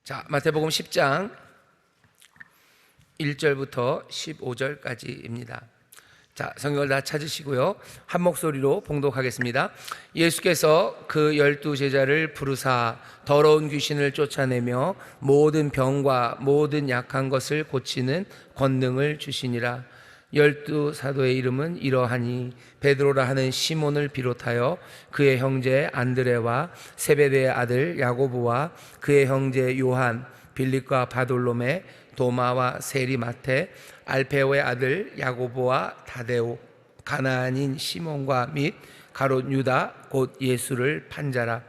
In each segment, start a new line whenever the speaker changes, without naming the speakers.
자, 마태복음 10장 1절부터 15절까지입니다. 자, 성경을 다 찾으시고요. 한 목소리로 봉독하겠습니다. 예수께서 그 12제자를 부르사 더러운 귀신을 쫓아내며 모든 병과 모든 약한 것을 고치는 권능을 주시니라. 12사도의 이름은 이러하니 베드로라 하는 시몬을 비롯하여 그의 형제 안드레와 세베대의 아들 야고보와 그의 형제 요한, 빌립과 바돌로메, 도마와 세리마테, 알페오의 아들 야고보와 다데오, 가나안인 시몬과 및 가롯 유다 곧 예수를 판자라.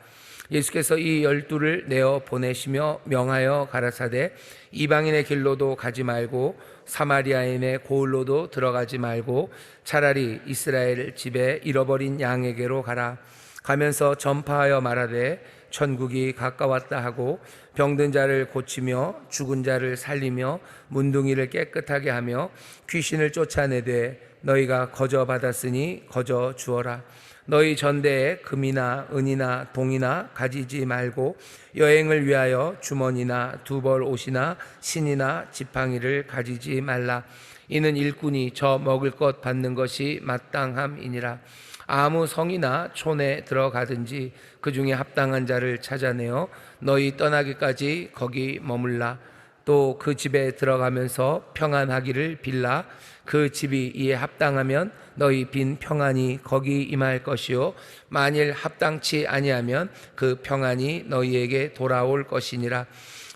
예수께서 이 12를 내어 보내시며 명하여 가라사대 이방인의 길로도 가지 말고 사마리아인의 고을로도 들어가지 말고 차라리 이스라엘 집에 잃어버린 양에게로 가라. 가면서 전파하여 말하되 천국이 가까웠다 하고 병든 자를 고치며 죽은 자를 살리며 문둥이를 깨끗하게 하며 귀신을 쫓아내되 너희가 거저 받았으니 거저 주어라. 너희 전대에 금이나 은이나 동이나 가지지 말고 여행을 위하여 주머니나 두벌 옷이나 신이나 지팡이를 가지지 말라. 이는 일꾼이 저 먹을 것 받는 것이 마땅함이니라. 아무 성이나 촌에 들어가든지 그 중에 합당한 자를 찾아내어 너희 떠나기까지 거기 머물라. 또 그 집에 들어가면서 평안하기를 빌라. 그 집이 이에 합당하면 너희 빈 평안이 거기 임할 것이요 만일 합당치 아니하면 그 평안이 너희에게 돌아올 것이니라.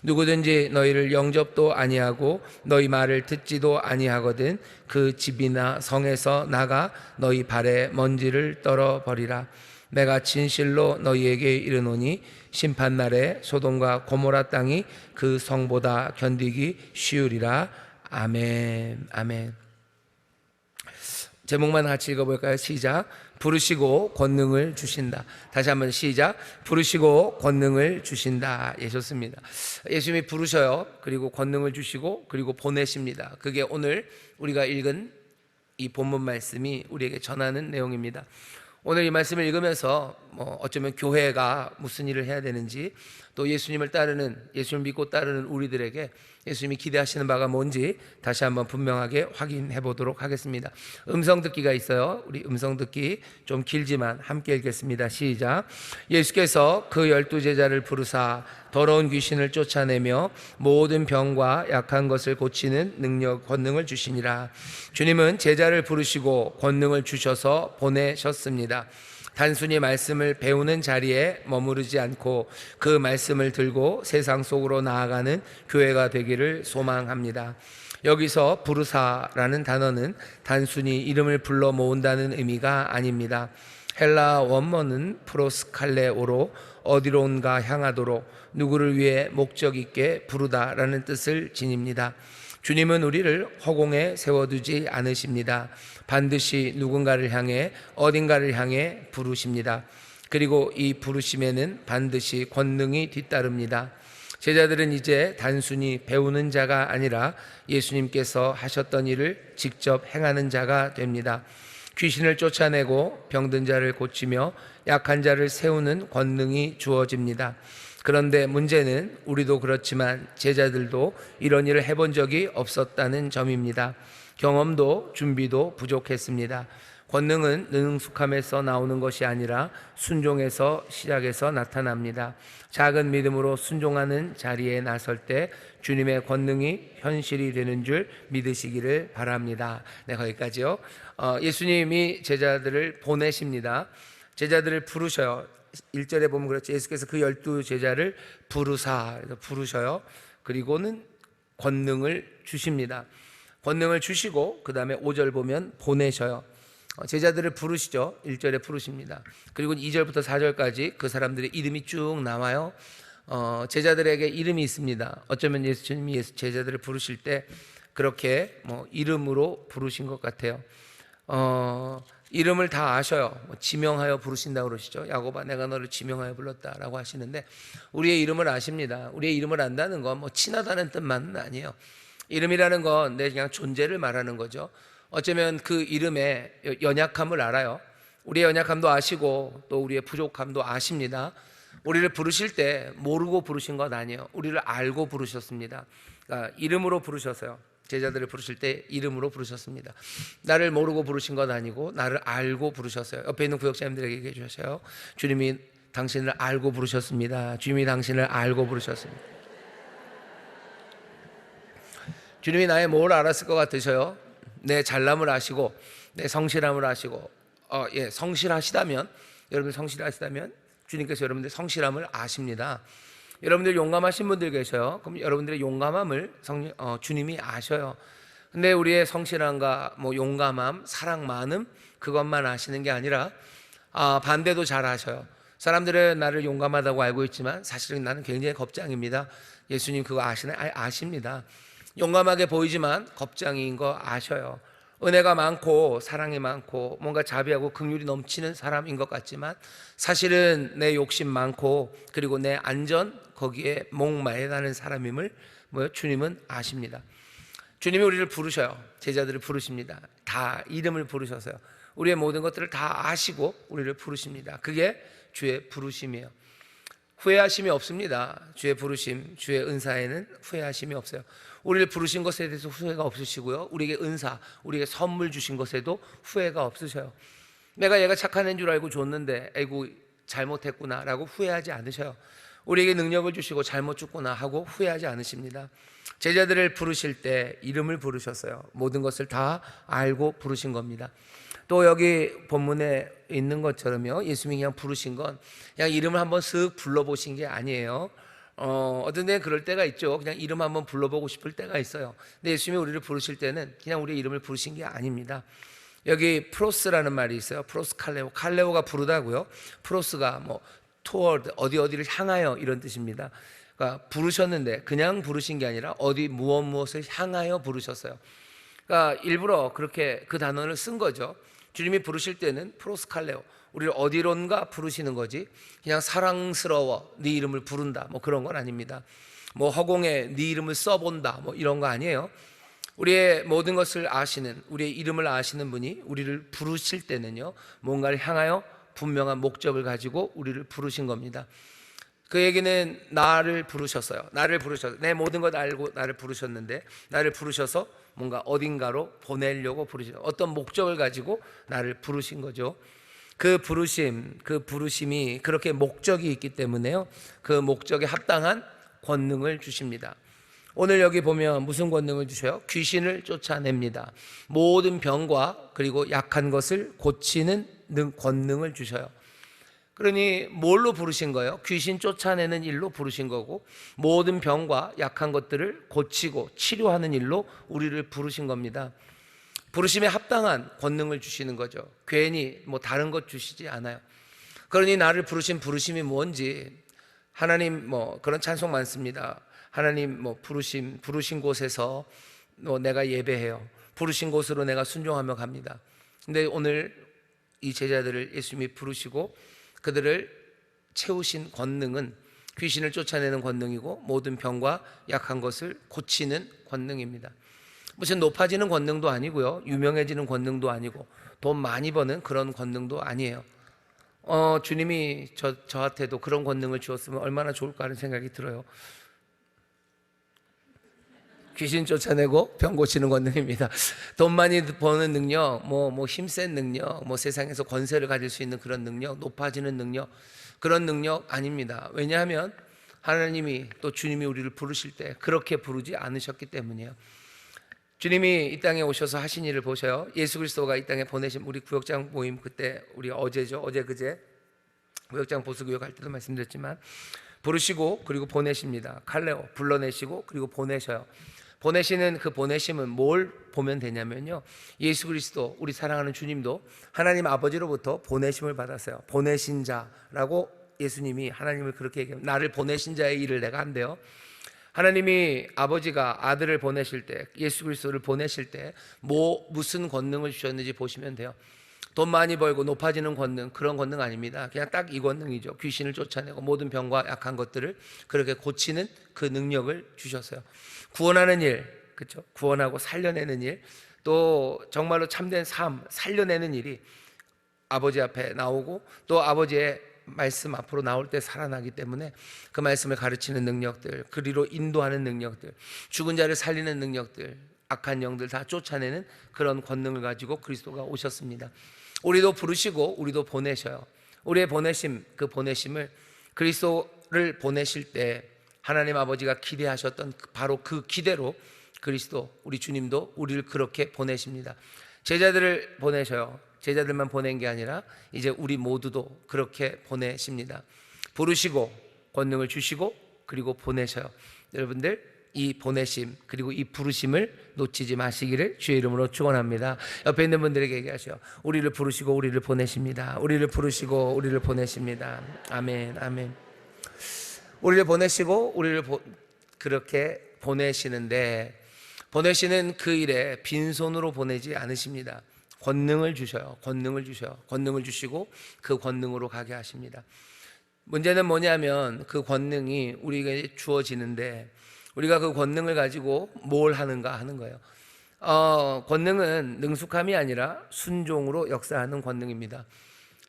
누구든지 너희를 영접도 아니하고 너희 말을 듣지도 아니하거든 그 집이나 성에서 나가 너희 발에 먼지를 떨어버리라. 내가 진실로 너희에게 이르노니 심판날에 소돔과 고모라 땅이 그 성보다 견디기 쉬우리라. 아멘. 아멘. 제목만 같이 읽어볼까요? 시작. 부르시고 권능을 주신다. 다시 한번 시작. 부르시고 권능을 주신다. 예, 좋습니다. 예수님이 부르셔요. 그리고 권능을 주시고 그리고 보내십니다. 그게 오늘 우리가 읽은 이 본문 말씀이 우리에게 전하는 내용입니다. 오늘 이 말씀을 읽으면서 어쩌면 교회가 무슨 일을 해야 되는지, 또 예수님을 믿고 따르는 우리들에게 예수님이 기대하시는 바가 뭔지 다시 한번 분명하게 확인해 보도록 하겠습니다. 음성 듣기가 있어요. 우리 음성 듣기 좀 길지만 함께 읽겠습니다. 시작. 예수께서 그 12제자를 부르사 더러운 귀신을 쫓아내며 모든 병과 약한 것을 고치는 권능을 주시니라. 주님은 제자를 부르시고 권능을 주셔서 보내셨습니다. 단순히 말씀을 배우는 자리에 머무르지 않고 그 말씀을 들고 세상 속으로 나아가는 교회가 되기를 소망합니다. 여기서 부르사라는 단어는 단순히 이름을 불러 모은다는 의미가 아닙니다. 헬라 원문은 프로스칼레오로 어디론가 향하도록 누구를 위해 목적 있게 부르다라는 뜻을 지닙니다. 주님은 우리를 허공에 세워두지 않으십니다. 반드시 누군가를 향해 어딘가를 향해 부르십니다. 그리고 이 부르심에는 반드시 권능이 뒤따릅니다. 제자들은 이제 단순히 배우는 자가 아니라 예수님께서 하셨던 일을 직접 행하는 자가 됩니다. 귀신을 쫓아내고 병든 자를 고치며 약한 자를 세우는 권능이 주어집니다. 그런데 문제는 우리도 그렇지만 제자들도 이런 일을 해본 적이 없었다는 점입니다. 경험도 준비도 부족했습니다. 권능은 능숙함에서 나오는 것이 아니라 순종에서 시작해서 나타납니다. 작은 믿음으로 순종하는 자리에 나설 때 주님의 권능이 현실이 되는 줄 믿으시기를 바랍니다. 네, 거기까지요. 예수님이 제자들을 보내십니다. 제자들을 부르셔요. 1절에 보면 그렇죠. 예수께서 그 12제자를 부르셔요. 그리고는 권능을 주십니다. 권능을 주시고 그 다음에 5절 보면 보내셔요. 제자들을 부르시죠. 1절에 부르십니다. 그리고 2절부터 4절까지 그 사람들의 이름이 쭉 나와요. 제자들에게 이름이 있습니다. 어쩌면 예수님이 제자들을 부르실 때 그렇게 이름으로 부르신 것 같아요. 이름을 다 아셔요. 지명하여 부르신다고 그러시죠. 야고보아, 내가 너를 지명하여 불렀다라고 하시는데 우리의 이름을 아십니다. 우리의 이름을 안다는 건 친하다는 뜻만은 아니에요. 이름이라는 건 내 그냥 존재를 말하는 거죠. 어쩌면 그 이름의 연약함을 알아요. 우리의 연약함도 아시고 또 우리의 부족함도 아십니다. 우리를 부르실 때 모르고 부르신 것 아니에요. 우리를 알고 부르셨습니다. 그러니까 이름으로 부르셔서요. 제자들을 부르실 때 이름으로 부르셨습니다. 나를 모르고 부르신 것 아니고 나를 알고 부르셨어요. 옆에 있는 구역자님들에게 얘기해 주셔요. 주님이 당신을 알고 부르셨습니다. 주님이 당신을 알고 부르셨습니다. 주님이 나의 뭘 알았을 것 같으셔요? 내 잘남을 아시고 내 성실함을 아시고 성실하시다면, 여러분 성실하시다면 주님께서 여러분들 성실함을 아십니다. 여러분들 용감하신 분들 계셔요. 그럼 여러분들의 용감함을 주님이 아셔요. 근데 우리의 성실함과 용감함, 사랑 많음, 그것만 아시는 게 아니라 반대도 잘 아셔요. 사람들은 나를 용감하다고 알고 있지만 사실은 나는 굉장히 겁장입니다. 예수님 그거 아십니다. 용감하게 보이지만 겁장인 거 아셔요. 은혜가 많고 사랑이 많고 뭔가 자비하고 긍휼이 넘치는 사람인 것 같지만 사실은 내 욕심 많고 그리고 내 안전 거기에 목마르다는 사람임을 주님은 아십니다. 주님이 우리를 부르셔요. 제자들을 부르십니다. 다 이름을 부르셔서요. 우리의 모든 것들을 다 아시고 우리를 부르십니다. 그게 주의 부르심이에요. 후회하심이 없습니다. 주의 부르심, 주의 은사에는 후회하심이 없어요. 우리를 부르신 것에 대해서 후회가 없으시고요. 우리에게 은사, 우리에게 선물 주신 것에도 후회가 없으셔요. 내가 얘가 착한 애인 줄 알고 줬는데 아이고 잘못했구나 라고 후회하지 않으셔요. 우리에게 능력을 주시고 잘못 줬구나 하고 후회하지 않으십니다. 제자들을 부르실 때 이름을 부르셨어요. 모든 것을 다 알고 부르신 겁니다. 또 여기 본문에 있는 것처럼요, 예수님이 그냥 부르신 건 그냥 이름을 한번 쓱 불러보신 게 아니에요. 어떤 데는 그럴 때가 있죠. 그냥 이름 한번 불러보고 싶을 때가 있어요. 근데 예수님이 우리를 부르실 때는 그냥 우리의 이름을 부르신 게 아닙니다. 여기 프로스라는 말이 있어요. 프로스 칼레오. 칼레오가 부르다고요. 프로스가 toward, 어디를 향하여 이런 뜻입니다. 그러니까 부르셨는데 그냥 부르신 게 아니라 무엇을 향하여 부르셨어요. 그러니까 일부러 그렇게 그 단어를 쓴 거죠. 주님이 부르실 때는 프로스칼레오, 우리를 어디론가 부르시는 거지 그냥 사랑스러워 네 이름을 부른다 그런 건 아닙니다. 허공에 네 이름을 써본다 이런 거 아니에요. 우리의 모든 것을 아시는, 우리의 이름을 아시는 분이 우리를 부르실 때는요, 뭔가를 향하여 분명한 목적을 가지고 우리를 부르신 겁니다. 그 얘기는 나를 부르셨어요. 내 모든 것 알고 나를 부르셨는데, 나를 부르셔서 뭔가 어딘가로 보내려고 부르신, 어떤 목적을 가지고 나를 부르신 거죠. 그 부르심이 그렇게 목적이 있기 때문에요, 그 목적에 합당한 권능을 주십니다. 오늘 여기 보면 무슨 권능을 주셔요? 귀신을 쫓아냅니다. 모든 병과 그리고 약한 것을 고치는 권능을 주셔요. 그러니 뭘로 부르신 거예요? 귀신 쫓아내는 일로 부르신 거고, 모든 병과 약한 것들을 고치고 치료하는 일로 우리를 부르신 겁니다. 부르심에 합당한 권능을 주시는 거죠. 괜히 다른 것 주시지 않아요. 그러니 나를 부르신 부르심이 뭔지, 하나님 그런 찬송 많습니다. 하나님 부르신 곳에서 내가 예배해요. 부르신 곳으로 내가 순종하며 갑니다. 근데 오늘 이 제자들을 예수님이 부르시고 그들을 채우신 권능은 귀신을 쫓아내는 권능이고 모든 병과 약한 것을 고치는 권능입니다. 무슨 높아지는 권능도 아니고요, 유명해지는 권능도 아니고 돈 많이 버는 그런 권능도 아니에요. 주님이 저한테도 그런 권능을 주었으면 얼마나 좋을까 하는 생각이 들어요. 귀신 쫓아내고 병 고치는 권능입니다. 돈 많이 버는 능력, 힘센 능력, 세상에서 권세를 가질 수 있는 그런 능력, 높아지는 능력, 그런 능력 아닙니다. 왜냐하면 하나님이 또 주님이 우리를 부르실 때 그렇게 부르지 않으셨기 때문이에요. 주님이 이 땅에 오셔서 하신 일을 보셔요. 예수 그리스도가 이 땅에 보내신 우리 구역장 모임, 그때 우리 어제 그제 구역장 보수교육 할 때도 말씀드렸지만 부르시고 그리고 보내십니다. 칼레오, 불러내시고 그리고 보내셔요. 보내시는 그 보내심은 뭘 보면 되냐면요, 예수 그리스도, 우리 사랑하는 주님도 하나님 아버지로부터 보내심을 받았어요. 보내신 자라고 예수님이 하나님을 그렇게 얘기합니다. 나를 보내신 자의 일을 내가 한대요. 하나님이 아버지가 아들을 보내실 때, 예수 그리스도를 보내실 때 무슨 권능을 주셨는지 보시면 돼요. 돈 많이 벌고 높아지는 권능, 그런 권능 아닙니다. 그냥 딱 이 권능이죠. 귀신을 쫓아내고 모든 병과 약한 것들을 그렇게 고치는 그 능력을 주셨어요. 구원하는 일, 그렇죠? 구원하고 살려내는 일, 또 정말로 참된 삶 살려내는 일이 아버지 앞에 나오고 또 아버지의 말씀 앞으로 나올 때 살아나기 때문에 그 말씀을 가르치는 능력들, 그리로 인도하는 능력들, 죽은 자를 살리는 능력들, 악한 영들 다 쫓아내는 그런 권능을 가지고 그리스도가 오셨습니다. 우리도 부르시고 우리도 보내셔요. 우리의 보내심, 그 보내심을 그리스도를 보내실 때 하나님 아버지가 기대하셨던 바로 그 기대로 그리스도, 우리 주님도 우리를 그렇게 보내십니다. 제자들을 보내셔요. 제자들만 보낸 게 아니라 이제 우리 모두도 그렇게 보내십니다. 부르시고 권능을 주시고 그리고 보내셔요. 여러분들 이 보내심 그리고 이 부르심을 놓치지 마시기를 주의 이름으로 축원합니다. 옆에 있는 분들에게 얘기하셔요. 우리를 부르시고 우리를 보내십니다. 우리를 부르시고 우리를 보내십니다. 아멘, 아멘. 우리를 보내시고 우리를 그렇게 보내시는데, 보내시는 그 일에 빈손으로 보내지 않으십니다. 권능을 주셔요. 권능을 주셔요. 권능을 주시고 그 권능으로 가게 하십니다. 문제는 뭐냐면 그 권능이 우리에게 주어지는데 우리가 그 권능을 가지고 뭘 하는가 하는 거예요. 권능은 능숙함이 아니라 순종으로 역사하는 권능입니다.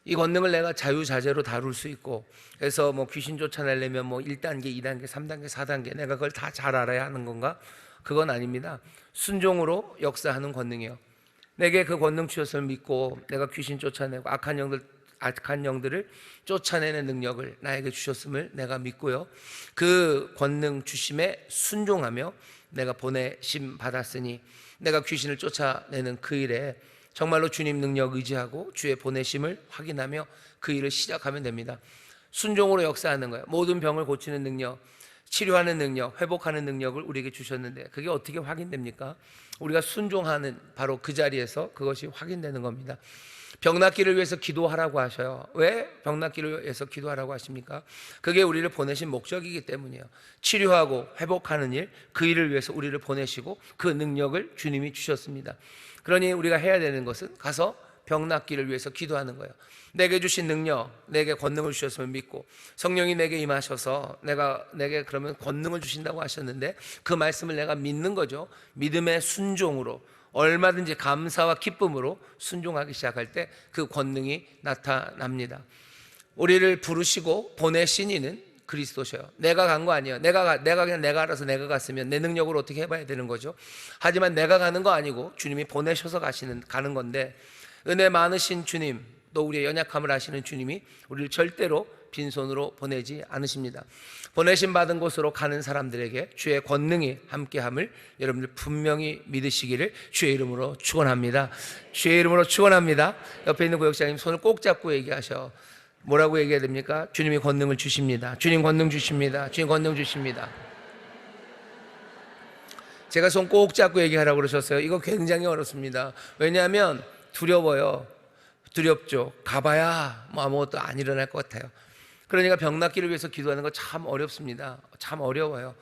이 권능을 내가 자유자재로 다룰 수 있고, 그래서 뭐 귀신 쫓아내려면 뭐 1단계, 2단계, 3단계, 4단계 내가 그걸 다 잘 알아야 하는 건가? 그건 아닙니다. 순종으로 역사하는 권능이요. 내게 그 권능 주셨음을 믿고 내가 귀신 쫓아내고 악한 영들을 쫓아내는 능력을 나에게 주셨음을 내가 믿고요. 그 권능 주심에 순종하며 내가 보내심 받았으니 내가 귀신을 쫓아내는 그 일에 정말로 주님 능력 의지하고 주의 보내심을 확인하며 그 일을 시작하면 됩니다. 순종으로 역사하는 거예요. 모든 병을 고치는 능력, 치료하는 능력, 회복하는 능력을 우리에게 주셨는데 그게 어떻게 확인됩니까? 우리가 순종하는 바로 그 자리에서 그것이 확인되는 겁니다. 병 낫기를 위해서 기도하라고 하셔요. 왜 병 낫기를 위해서 기도하라고 하십니까? 그게 우리를 보내신 목적이기 때문이에요. 치료하고 회복하는 일, 그 일을 위해서 우리를 보내시고 그 능력을 주님이 주셨습니다. 그러니 우리가 해야 되는 것은 가서 병 낫기를 위해서 기도하는 거예요. 내게 주신 능력, 내게 권능을 주셨음을 믿고 성령이 내게 임하셔서 내게 그러면 권능을 주신다고 하셨는데 그 말씀을 내가 믿는 거죠. 믿음의 순종으로 얼마든지 감사와 기쁨으로 순종하기 시작할 때 그 권능이 나타납니다. 우리를 부르시고 보내신 이는 그리스도셔요. 내가 간 거 아니에요. 내가 그냥 내가 알아서 내가 갔으면 내 능력으로 어떻게 해봐야 되는 거죠. 하지만 내가 가는 거 아니고 주님이 보내셔서 가는 건데, 은혜 많으신 주님, 또 우리의 연약함을 아시는 주님이 우리를 절대로 빈손으로 보내지 않으십니다. 보내심 받은 곳으로 가는 사람들에게 주의 권능이 함께함을 여러분들 분명히 믿으시기를 주의 이름으로 축원합니다. 주의 이름으로 축원합니다. 옆에 있는 구역장님 손을 꼭 잡고 얘기하셔. 뭐라고 얘기해야 됩니까? 주님이 권능을 주십니다. 주님 권능 주십니다. 주님 권능 주십니다. 제가 손 꼭 잡고 얘기하라고 그러셨어요. 이거 굉장히 어렵습니다. 왜냐하면 두려워요. 두렵죠. 가봐야 뭐 아무것도 안 일어날 것 같아요. 그러니까 병 낫기를 위해서 기도하는 거 참 어렵습니다. 참 어려워요.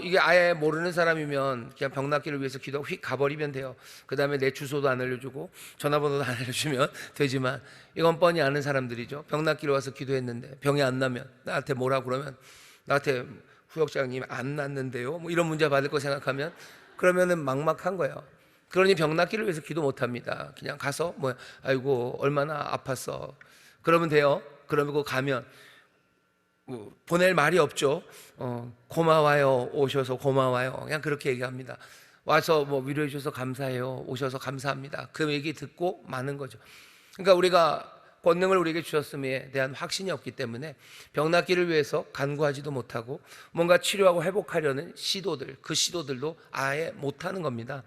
이게 아예 모르는 사람이면 그냥 병 낫기를 위해서 기도하고 휙 가버리면 돼요. 그 다음에 내 주소도 안 알려주고 전화번호도 안 알려주면 되지만, 이건 뻔히 아는 사람들이죠. 병 낫기를 와서 기도했는데 병이 안 나면 나한테 뭐라 그러면, 나한테 후역장님 안 낫는데요 뭐 이런 문제 받을 거 생각하면 그러면은 막막한 거예요. 그러니 병 낫기를 위해서 기도 못 합니다. 그냥 가서 뭐 아이고 얼마나 아팠어 그러면 돼요. 그러고 가면 보낼 말이 없죠. 고마워요. 오셔서 고마워요. 그냥 그렇게 얘기합니다. 와서 뭐 위로해 주셔서 감사해요. 오셔서 감사합니다. 그 얘기 듣고 마는 거죠. 그러니까 우리가 권능을 우리에게 주셨음에 대한 확신이 없기 때문에 병 낫기를 위해서 간구하지도 못하고 뭔가 치료하고 회복하려는 시도들, 그 시도들도 아예 못하는 겁니다.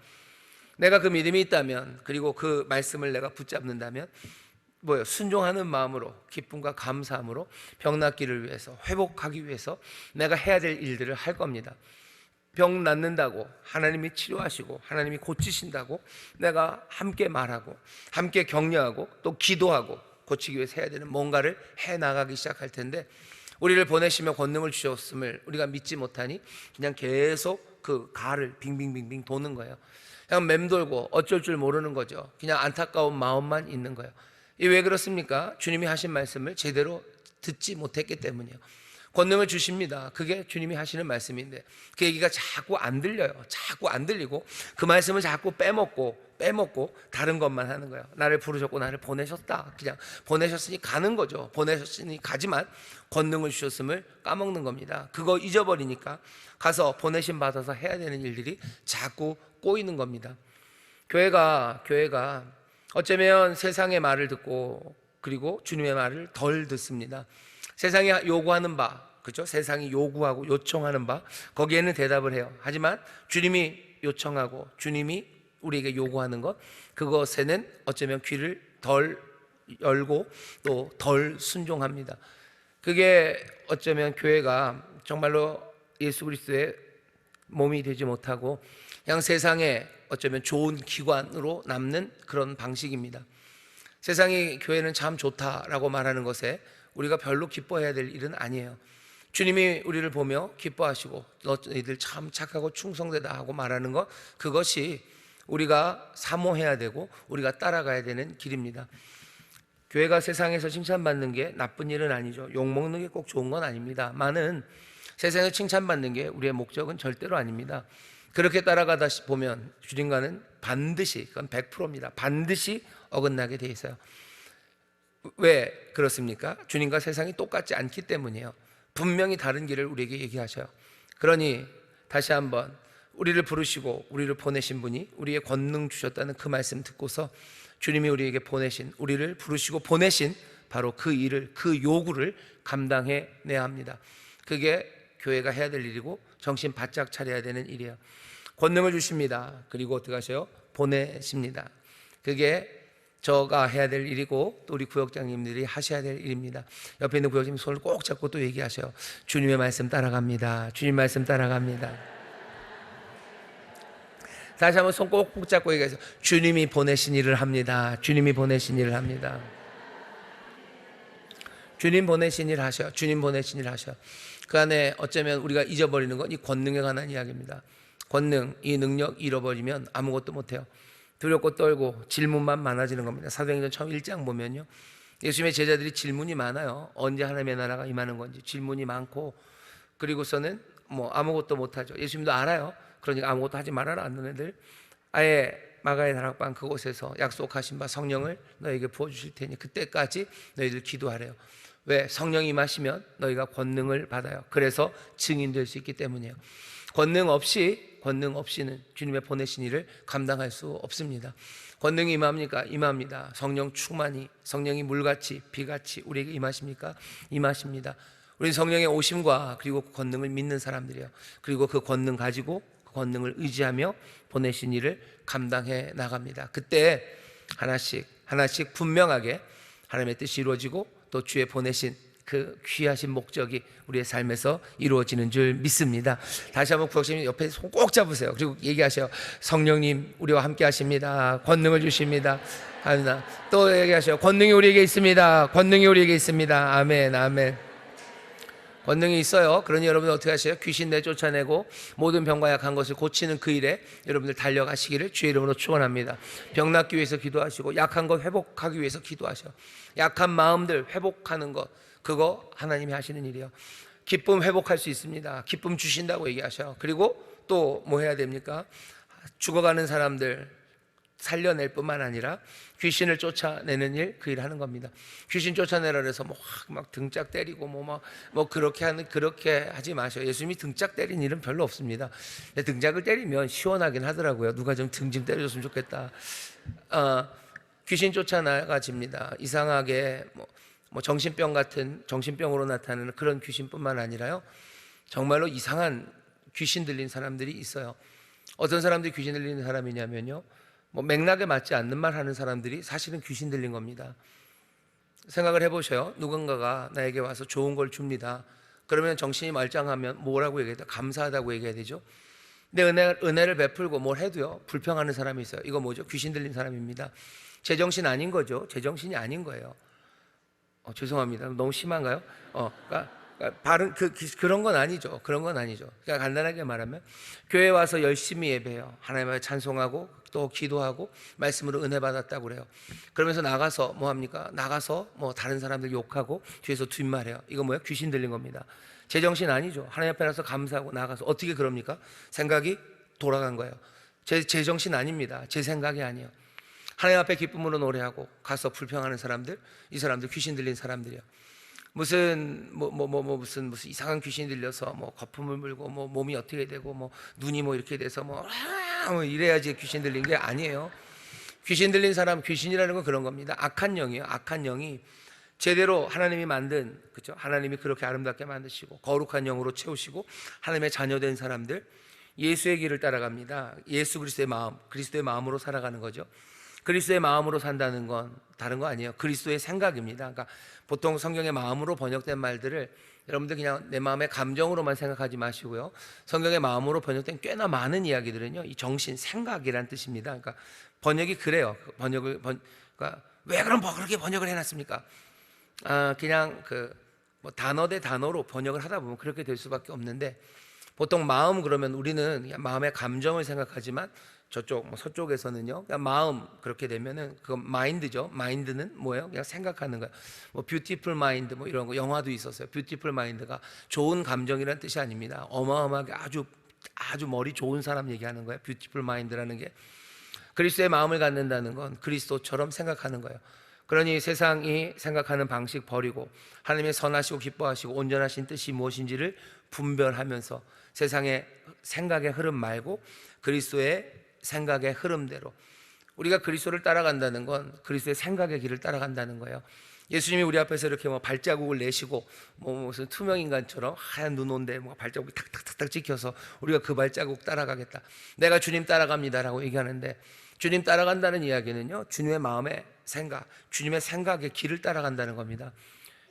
내가 그 믿음이 있다면, 그리고 그 말씀을 내가 붙잡는다면 순종하는 마음으로, 기쁨과 감사함으로 병 낫기를 위해서, 회복하기 위해서 내가 해야 될 일들을 할 겁니다. 병 낫는다고 하나님이 치료하시고 하나님이 고치신다고 내가 함께 말하고 함께 격려하고 또 기도하고 고치기 위해서 해야 되는 뭔가를 해나가기 시작할 텐데, 우리를 보내시며 권능을 주셨음을 우리가 믿지 못하니 그냥 계속 그 가를 빙빙빙빙 도는 거예요. 그냥 맴돌고 어쩔 줄 모르는 거죠. 그냥 안타까운 마음만 있는 거예요. 이 왜 그렇습니까? 주님이 하신 말씀을 제대로 듣지 못했기 때문이에요. 권능을 주십니다. 그게 주님이 하시는 말씀인데 그 얘기가 자꾸 안 들려요. 자꾸 안 들리고 그 말씀을 자꾸 빼먹고 다른 것만 하는 거예요. 나를 부르셨고 나를 보내셨다. 그냥 보내셨으니 가는 거죠. 보내셨으니 가지만 권능을 주셨음을 까먹는 겁니다. 그거 잊어버리니까 가서 보내심 받아서 해야 되는 일들이 자꾸 꼬이는 겁니다. 교회가 어쩌면 세상의 말을 듣고 그리고 주님의 말을 덜 듣습니다. 세상이 요구하는 바, 그렇죠? 세상이 요구하고 요청하는 바, 거기에는 대답을 해요. 하지만 주님이 요청하고 주님이 우리에게 요구하는 것, 그것에는 어쩌면 귀를 덜 열고 또 덜 순종합니다. 그게 어쩌면 교회가 정말로 예수 그리스도의 몸이 되지 못하고 그냥 세상에 어쩌면 좋은 기관으로 남는 그런 방식입니다. 세상이 교회는 참 좋다라고 말하는 것에 우리가 별로 기뻐해야 될 일은 아니에요. 주님이 우리를 보며 기뻐하시고 너희들 참 착하고 충성되다 하고 말하는 것, 그것이 우리가 사모해야 되고 우리가 따라가야 되는 길입니다. 교회가 세상에서 칭찬받는 게 나쁜 일은 아니죠. 욕먹는 게 꼭 좋은 건 아닙니다. 많은 세상에서 칭찬받는 게 우리의 목적은 절대로 아닙니다. 그렇게 따라가다 보면 주님과는 반드시, 그건 100%입니다. 반드시 어긋나게 돼 있어요. 왜 그렇습니까? 주님과 세상이 똑같지 않기 때문이에요. 분명히 다른 길을 우리에게 얘기하셔요. 그러니 다시 한번 우리를 부르시고 우리를 보내신 분이 우리의 권능 주셨다는 그 말씀 듣고서 주님이 우리에게 보내신, 우리를 부르시고 보내신 바로 그 일을, 그 요구를 감당해내야 합니다. 그게 교회가 해야 될 일이고 정신 바짝 차려야 되는 일이에요. 권능을 주십니다. 그리고 어떻게 하셔요? 보내십니다. 그게 저가 해야 될 일이고 또 우리 구역장님들이 하셔야 될 일입니다. 옆에 있는 구역장님 손을 꼭 잡고 또 얘기하셔요. 주님의 말씀 따라갑니다. 주님 말씀 따라갑니다. 다시 한번 손 꼭 잡고 얘기하세요. 주님이 보내신 일을 합니다. 주님이 보내신 일을 합니다. 주님 보내신 일 하셔. 주님 보내신 일 하셔. 그 안에 어쩌면 우리가 잊어버리는 건 이 권능에 관한 이야기입니다. 권능, 이 능력 잃어버리면 아무것도 못해요. 두렵고 떨고 질문만 많아지는 겁니다. 사도행전 처음 1장 보면요, 예수님의 제자들이 질문이 많아요. 언제 하나님의 나라가 임하는 건지 질문이 많고, 그리고서는 아무것도 못하죠. 예수님도 알아요. 그러니까 아무것도 하지 말아라 하는 애들, 아예 마가의 다락방 그곳에서 약속하신 바 성령을 너에게 부어주실 테니 그때까지 너희들 기도하래요. 왜? 성령이 임하시면 너희가 권능을 받아요. 그래서 증인될 수 있기 때문이에요. 권능 없이는 주님의 보내신 일을 감당할 수 없습니다. 권능이 임합니까? 임합니다. 성령 충만히, 성령이 물같이 비같이 우리에게 임하십니까? 임하십니다. 우리는 성령의 오심과 그리고 그 권능을 믿는 사람들이에요. 그리고 그 권능 가지고 그 권능을 의지하며 보내신 일을 감당해 나갑니다. 그때 하나씩 분명하게 하나님의 뜻이 이루어지고 또 주의 보내신 그 귀하신 목적이 우리의 삶에서 이루어지는 줄 믿습니다. 다시 한번 구역장님 옆에 손 꼭 잡으세요. 그리고 얘기하셔요. 성령님 우리와 함께 하십니다. 권능을 주십니다. 아멘. 또 얘기하셔요. 권능이 우리에게 있습니다. 권능이 우리에게 있습니다. 아멘, 아멘. 권능이 있어요. 그러니 여러분 어떻게 하세요? 귀신 내쫓아내고 모든 병과 약한 것을 고치는 그 일에 여러분들 달려가시기를 주의 이름으로 축원합니다. 병 낫기 위해서 기도하시고 약한 것 회복하기 위해서 기도하셔. 약한 마음들 회복하는 것, 그거 하나님이 하시는 일이에요. 기쁨 회복할 수 있습니다. 기쁨 주신다고 얘기하셔요. 그리고 또 뭐 해야 됩니까? 죽어가는 사람들 살려낼 뿐만 아니라 귀신을 쫓아내는 일, 그 일을 하는 겁니다. 귀신 쫓아내라 그래서 막 등짝 때리고 그렇게 하지 마셔요. 예수님이 등짝 때린 일은 별로 없습니다. 등짝을 때리면 시원하긴 하더라고요. 누가 좀 등 좀 때려줬으면 좋겠다. 귀신 쫓아나가집니다. 이상하게 정신병으로 나타나는 그런 귀신뿐만 아니라요, 정말로 이상한 귀신 들린 사람들이 있어요. 어떤 사람들이 귀신 들리는 사람이냐면요, 맥락에 맞지 않는 말 하는 사람들이 사실은 귀신 들린 겁니다. 생각을 해보셔요. 누군가가 나에게 와서 좋은 걸 줍니다. 그러면 정신이 말짱하면 뭐라고 얘기해야 돼? 감사하다고 얘기해야 되죠. 근데 은혜를 베풀고 뭘 해도요, 불평하는 사람이 있어요. 이거 뭐죠? 귀신 들린 사람입니다. 제정신 아닌 거죠. 제정신이 아닌 거예요. 죄송합니다. 너무 심한가요? 그러니까 그러니까 그런 건 아니죠. 그런 건 아니죠. 그러니까 간단하게 말하면 교회 와서 열심히 예배해요. 하나님을 찬송하고 또 기도하고 말씀으로 은혜 받았다고 그래요. 그러면서 나가서 뭐 합니까? 나가서 뭐 다른 사람들 욕하고 뒤에서 뒷말해요. 이거 뭐예요? 귀신 들린 겁니다. 제정신 아니죠. 하나님 앞에 나서 감사하고 나가서 어떻게 그럽니까? 생각이 돌아간 거예요. 제정신 아닙니다. 제 생각이 아니에요. 하나님 앞에 기쁨으로 노래하고 가서 불평하는 사람들, 이 사람들 귀신 들린 사람들이요. 무슨 무슨 이상한 귀신 들려서 뭐 거품을 물고 뭐 몸이 어떻게 되고 뭐 눈이 뭐 이렇게 돼서 뭐 이래야지 귀신 들린 게 아니에요. 귀신 들린 사람, 귀신이라는 건 그런 겁니다. 악한 영이에요. 악한 영이 제대로 하나님이 만든, 그렇죠? 하나님이 그렇게 아름답게 만드시고 거룩한 영으로 채우시고 하나님의 자녀된 사람들, 예수의 길을 따라갑니다. 예수 그리스도의 마음, 그리스도의 마음으로 살아가는 거죠. 그리스도의 마음으로 산다는 건 다른 거 아니에요. 그리스도의 생각입니다. 그러니까 보통 성경의 마음으로 번역된 말들을 여러분들 그냥 내 마음의 감정으로만 생각하지 마시고요. 성경의 마음으로 번역된 꽤나 많은 이야기들은요, 이 정신, 생각이란 뜻입니다. 그러니까 번역이 그래요. 그러니까 왜 그럼 뭐 그렇게 번역을 해놨습니까? 그냥 뭐 단어 대 단어로 번역을 하다 보면 그렇게 될 수밖에 없는데, 보통 마음 그러면 우리는 그냥 마음의 감정을 생각하지만 저쪽 뭐 서쪽에서는요, 그냥 마음 그렇게 되면은 그 마인드죠. 마인드는 뭐예요? 그냥 생각하는 거예요. 뭐 뷰티풀 마인드 뭐 이런 거 영화도 있었어요. 뷰티풀 마인드가 좋은 감정이라는 뜻이 아닙니다. 어마어마하게 아주 머리 좋은 사람 얘기하는 거예요. 뷰티풀 마인드라는 게 그리스도의 마음을 갖는다는 건 그리스도처럼 생각하는 거예요. 그러니 세상이 생각하는 방식 버리고 하나님의 선하시고 기뻐하시고 온전하신 뜻이 무엇인지를 분별하면서 세상의 생각의 흐름 말고 그리스도의 생각의 흐름대로 우리가 그리스도를 따라간다는 건 그리스도의 생각의 길을 따라간다는 거예요. 예수님이 우리 앞에서 이렇게 뭐 발자국을 내시고 뭐 무슨 투명 인간처럼 하얀 눈온데 뭐 발자국이 탁탁탁탁 찍혀서 우리가 그 발자국 따라가겠다, 내가 주님 따라갑니다라고 얘기하는데, 주님 따라간다는 이야기는요, 주님의 마음의 생각, 주님의 생각의 길을 따라간다는 겁니다.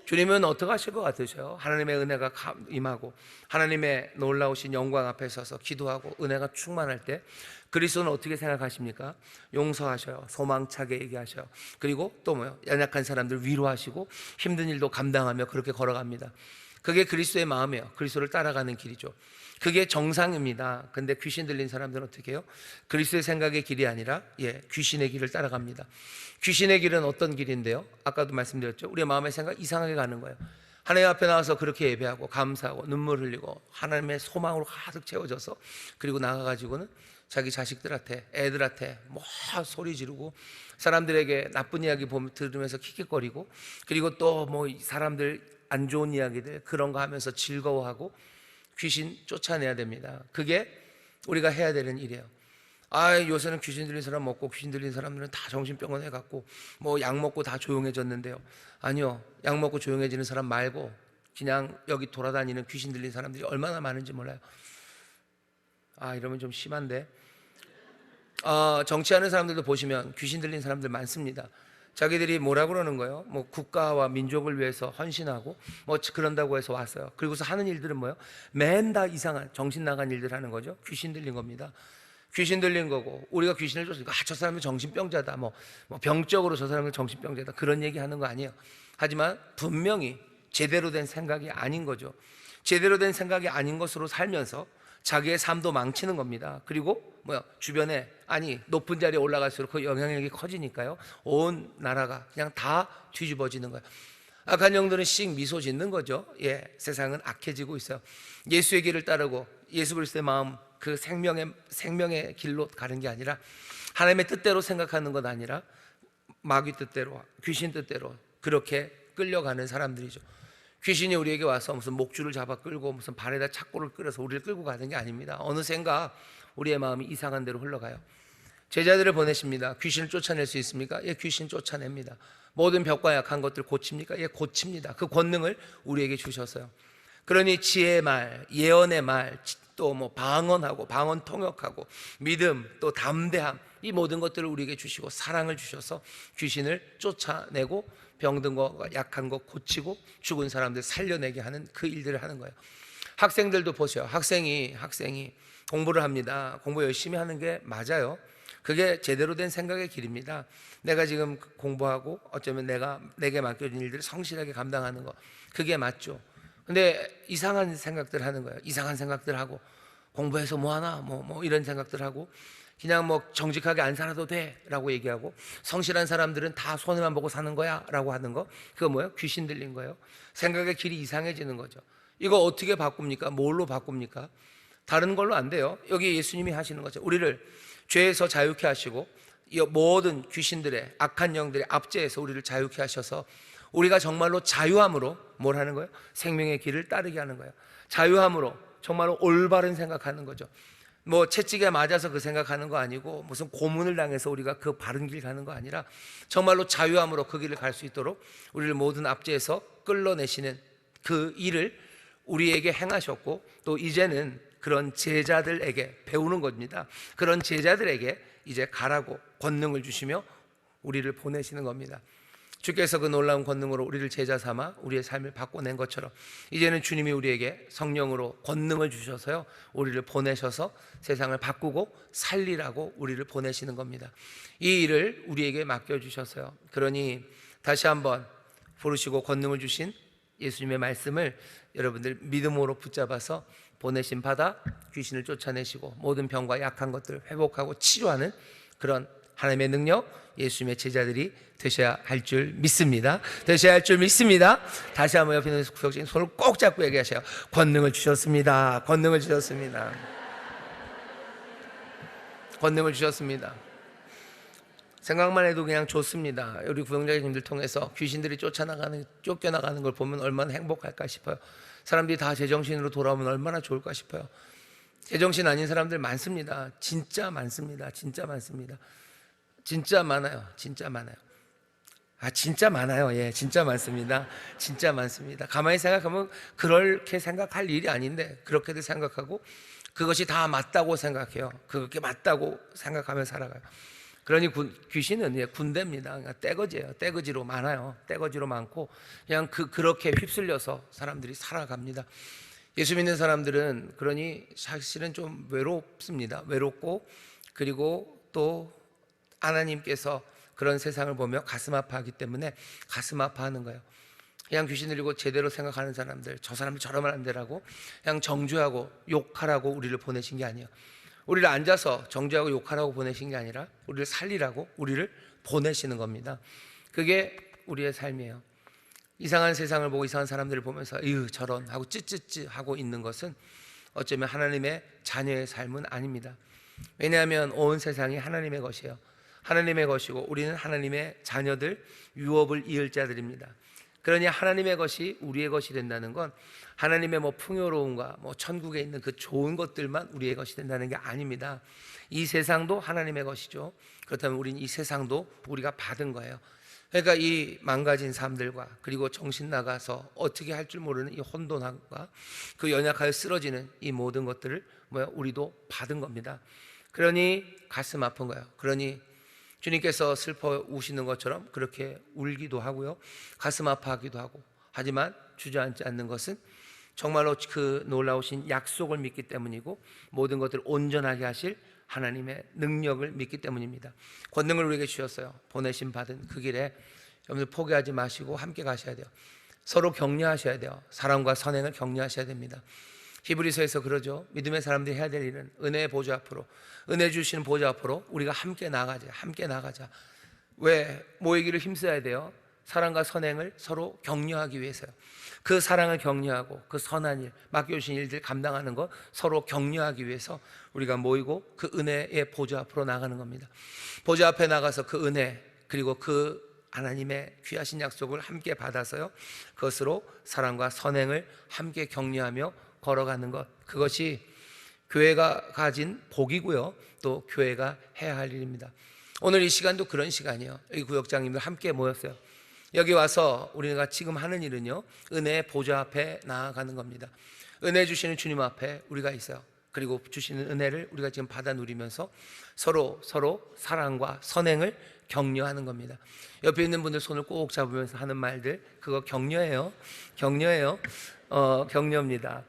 주님은 어떻게 하실 것 같으세요? 하나님의 은혜가 임하고 하나님의 놀라우신 영광 앞에 서서 기도하고 은혜가 충만할 때 그리스도는 어떻게 생각하십니까? 용서하셔요. 소망차게 얘기하셔요. 그리고 또 뭐요? 연약한 사람들 위로하시고 힘든 일도 감당하며 그렇게 걸어갑니다. 그게 그리스도의 마음이에요. 그리스도를 따라가는 길이죠. 그게 정상입니다. 근데 귀신 들린 사람들은 어떻게 해요? 그리스도의 생각의 길이 아니라 귀신의 길을 따라갑니다. 귀신의 길은 어떤 길인데요? 아까도 말씀드렸죠. 우리의 마음의 생각 이상하게 가는 거예요. 하나님 앞에 나와서 그렇게 예배하고 감사하고 눈물 흘리고 하나님의 소망으로 가득 채워져서 그리고 나가가지고는 자기 자식들한테, 애들한테 뭐 소리 지르고 사람들에게 나쁜 이야기 들으면서 킥킥거리고 그리고 또 뭐 사람들 안 좋은 이야기들 그런 거 하면서 즐거워하고 귀신 쫓아내야 됩니다. 그게 우리가 해야 되는 일이에요. 요새는 귀신 들린 사람 먹고 귀신 들린 사람들은 다 정신병원에 갔고 뭐 약 먹고 다 조용해졌는데요. 아니요, 약 먹고 조용해지는 사람 말고 그냥 여기 돌아다니는 귀신 들린 사람들이 얼마나 많은지 몰라요. 이러면 좀 심한데, 정치하는 사람들도 보시면 귀신 들린 사람들 많습니다. 자기들이 뭐라고 그러는 거예요? 뭐 국가와 민족을 위해서 헌신하고 뭐 그런다고 해서 왔어요. 그리고서 하는 일들은 뭐예요? 맨 다 이상한 정신 나간 일들 하는 거죠. 귀신 들린 겁니다. 귀신 들린 거고, 우리가 귀신을 쫓으니까 저 사람은 정신병자다, 뭐 병적으로 저 사람은 정신병자다, 그런 얘기 하는 거 아니에요. 하지만 분명히 제대로 된 생각이 아닌 거죠. 제대로 된 생각이 아닌 것으로 살면서 자기의 삶도 망치는 겁니다. 그리고 주변에 높은 자리에 올라갈수록 그 영향력이 커지니까요, 온 나라가 그냥 다 뒤집어지는 거예요. 악한 영들은 씩 미소 짓는 거죠. 세상은 악해지고 있어요. 예수의 길을 따르고 예수 그리스도의 마음, 그 생명의 길로 가는 게 아니라 하나님의 뜻대로 생각하는 것 아니라 마귀 뜻대로, 귀신 뜻대로 그렇게 끌려가는 사람들이죠. 귀신이 우리에게 와서 무슨 목줄을 잡아 끌고 무슨 발에다 착고를 끌어서 우리를 끌고 가는 게 아닙니다. 어느샌가 우리의 마음이 이상한 대로 흘러가요. 제자들을 보내십니다. 귀신을 쫓아낼 수 있습니까? 귀신 쫓아냅니다. 모든 벽과 약한 것들 고칩니까? 고칩니다. 그 권능을 우리에게 주셨어요. 그러니 지혜의 말, 예언의 말, 또 방언하고 방언 통역하고 믿음, 또 담대함, 이 모든 것들을 우리에게 주시고 사랑을 주셔서 귀신을 쫓아내고 병든 거, 약한 거 고치고 죽은 사람들 살려내게 하는 그 일들을 하는 거예요. 학생들도 보세요. 학생이 공부를 합니다. 공부 열심히 하는 게 맞아요. 그게 제대로 된 생각의 길입니다. 내가 지금 공부하고 어쩌면 내게 맡겨진 일들을 성실하게 감당하는 거, 그게 맞죠. 근데 이상한 생각들 하는 거예요. 이상한 생각들 하고, 공부해서 뭐 하나 뭐 이런 생각들 하고, 그냥 뭐 정직하게 안 살아도 돼 라고 얘기하고, 성실한 사람들은 다 손해만 보고 사는 거야 라고 하는 거, 그거 뭐예요? 귀신 들린 거예요. 생각의 길이 이상해지는 거죠. 이거 어떻게 바꿉니까? 뭘로 바꿉니까? 다른 걸로 안 돼요. 여기 예수님이 하시는 거죠. 우리를 죄에서 자유케 하시고, 이 모든 귀신들의 악한 영들의 압제에서 우리를 자유케 하셔서 우리가 정말로 자유함으로 뭘 하는 거예요? 생명의 길을 따르게 하는 거예요. 자유함으로 정말로 올바른 생각하는 거죠. 뭐 채찍에 맞아서 그 생각하는 거 아니고, 무슨 고문을 당해서 우리가 그 바른 길 가는 거 아니라, 정말로 자유함으로 그 길을 갈 수 있도록 우리를 모든 압제에서 끌어내시는 그 일을 우리에게 행하셨고, 또 이제는 그런 제자들에게 배우는 겁니다. 그런 제자들에게 이제 가라고 권능을 주시며 우리를 보내시는 겁니다. 주께서 그 놀라운 권능으로 우리를 제자 삼아 우리의 삶을 바꿔낸 것처럼, 이제는 주님이 우리에게 성령으로 권능을 주셔서요, 우리를 보내셔서 세상을 바꾸고 살리라고 우리를 보내시는 겁니다. 이 일을 우리에게 맡겨주셨어요. 그러니 다시 한번 부르시고 권능을 주신 예수님의 말씀을 여러분들 믿음으로 붙잡아서 보내심 받아 귀신을 쫓아내시고 모든 병과 약한 것들을 회복하고 치료하는 그런 하나님의 능력, 예수님의 제자들이 되셔야 할 줄 믿습니다. 되셔야 할 줄 믿습니다. 다시 한번 옆에 있는 구석진 손을 꼭 잡고 얘기하세요. 권능을 주셨습니다. 권능을 주셨습니다. 권능을 주셨습니다. 생각만 해도 그냥 좋습니다. 우리 구역장님들 통해서 귀신들이 쫓겨나가는 걸 보면 얼마나 행복할까 싶어요. 사람들이 다 제정신으로 돌아오면 얼마나 좋을까 싶어요. 제정신 아닌 사람들 많습니다. 진짜 많습니다. 진짜 많습니다. 진짜 많아요. 진짜 많아요. 진짜 많아요. 예, 진짜 많습니다. 진짜 많습니다. 가만히 생각하면 그렇게 생각할 일이 아닌데 그렇게들 생각하고 그것이 다 맞다고 생각해요. 그게 맞다고 생각하며 살아가요. 그러니 귀신은 군대입니다. 그러니까 떼거지예요. 떼거지로 많아요. 떼거지로 많고 그냥 그렇게 휩쓸려서 사람들이 살아갑니다. 예수 믿는 사람들은 그러니 사실은 좀 외롭습니다. 외롭고, 그리고 또 하나님께서 그런 세상을 보며 가슴 아파하기 때문에 가슴 아파하는 거예요. 그냥 귀신 들리고 제대로 생각하는 사람들, 저 사람이 저러면 안 되라고 그냥 정죄하고 욕하라고 우리를 보내신 게 아니에요. 우리를 앉아서 정죄하고 욕하라고 보내신 게 아니라 우리를 살리라고 우리를 보내시는 겁니다. 그게 우리의 삶이에요. 이상한 세상을 보고 이상한 사람들을 보면서 저런 하고 찌찌찌 하고 있는 것은 어쩌면 하나님의 자녀의 삶은 아닙니다. 왜냐하면 온 세상이 하나님의 것이에요. 하나님의 것이고 우리는 하나님의 자녀들, 유업을 이을 자들입니다. 그러니 하나님의 것이 우리의 것이 된다는 건 하나님의 풍요로움과 천국에 있는 그 좋은 것들만 우리의 것이 된다는 게 아닙니다. 이 세상도 하나님의 것이죠. 그렇다면 우리는 이 세상도 우리가 받은 거예요. 그러니까 이 망가진 삶들과, 그리고 정신 나가서 어떻게 할 줄 모르는 이 혼돈함과 그 연약하여 쓰러지는 이 모든 것들을 우리도 받은 겁니다. 그러니 가슴 아픈 거예요. 그러니 주님께서 슬퍼 우시는 것처럼 그렇게 울기도 하고요, 가슴 아파하기도 하고, 하지만 주저앉지 않는 것은 정말로 그 놀라우신 약속을 믿기 때문이고 모든 것들을 온전하게 하실 하나님의 능력을 믿기 때문입니다. 권능을 우리에게 주셨어요. 보내심 받은 그 길에 여러분들 포기하지 마시고 함께 가셔야 돼요. 서로 격려하셔야 돼요. 사랑과 선행을 격려하셔야 됩니다. 히브리서에서 그러죠. 믿음의 사람들이 해야 될 일은 은혜의 보좌 앞으로, 은혜 주시는 보좌 앞으로 우리가 함께 나가자. 함께 나가자. 왜 모이기를 힘써야 돼요? 사랑과 선행을 서로 격려하기 위해서요. 그 사랑을 격려하고 그 선한 일, 맡겨주신 일들 감당하는 것 서로 격려하기 위해서 우리가 모이고 그 은혜의 보좌 앞으로 나가는 겁니다. 보좌 앞에 나가서 그 은혜, 그리고 그 하나님의 귀하신 약속을 함께 받아서요, 그것으로 사랑과 선행을 함께 격려하며 걸어가는 것, 그것이 교회가 가진 복이고요, 또 교회가 해야 할 일입니다. 오늘 이 시간도 그런 시간이에요. 이 구역장님들 함께 모였어요. 여기 와서 우리가 지금 하는 일은요, 은혜의 보좌 앞에 나아가는 겁니다. 은혜 주시는 주님 앞에 우리가 있어요. 그리고 주시는 은혜를 우리가 지금 받아 누리면서 서로 사랑과 선행을 격려하는 겁니다. 옆에 있는 분들 손을 꼭 잡으면서 하는 말들, 그거 격려예요. 격려입니다.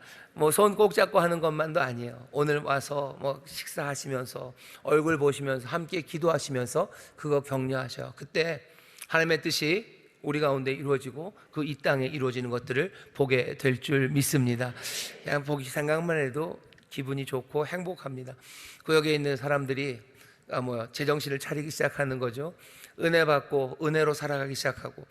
손 꼭 잡고 하는 것만도 아니에요. 오늘 와서 식사하시면서 얼굴 보시면서 함께 기도하시면서 그거 격려하셔요. 그때 하나님의 뜻이 우리 가운데 이루어지고 그 이 땅에 이루어지는 것들을 보게 될 줄 믿습니다. 그냥 보기 생각만 해도 기분이 좋고 행복합니다. 구역에 있는 사람들이 제정신을 차리기 시작하는 거죠. 은혜 받고 은혜로 살아가기 시작하고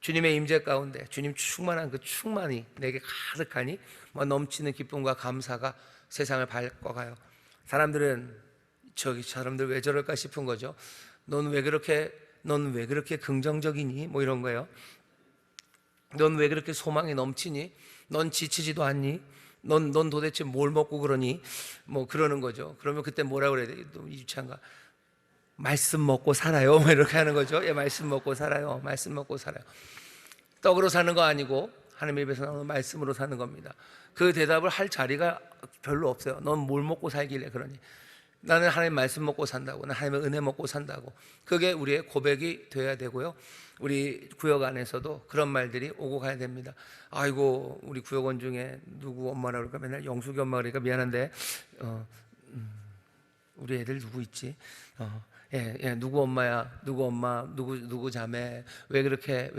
주님의 임재 가운데 주님 충만한 그 충만이 내게 가득하니 넘치는 기쁨과 감사가 세상을 바꿔가요. 사람들 왜 저럴까 싶은 거죠. 넌 왜 그렇게 긍정적이니? 이런 거예요. 넌 왜 그렇게 소망이 넘치니? 넌 지치지도 않니? 넌 도대체 뭘 먹고 그러니? 그러는 거죠. 그러면 그때 뭐라 그래야 돼? 또 유치한가? 말씀 먹고 살아요. 이렇게 하는 거죠. 예, 말씀 먹고 살아요. 말씀 먹고 살아요. 떡으로 사는 거 아니고 하나님의 입에서 나오는 말씀으로 사는 겁니다. 그 대답을 할 자리가 별로 없어요. 넌 뭘 먹고 살길래 그러니? 나는 하나님 말씀 먹고 산다고. 나는 하나님의 은혜 먹고 산다고. 그게 우리의 고백이 돼야 되고요. 우리 구역 안에서도 그런 말들이 오고 가야 됩니다. 아이고, 우리 구역원 중에 누구 엄마라 그럴까? 맨날 영숙이 엄마 그러니까 미안한데 우리 애들 누구 있지? 누구 엄마야? 누구 엄마? 누구 자매? 왜 그렇게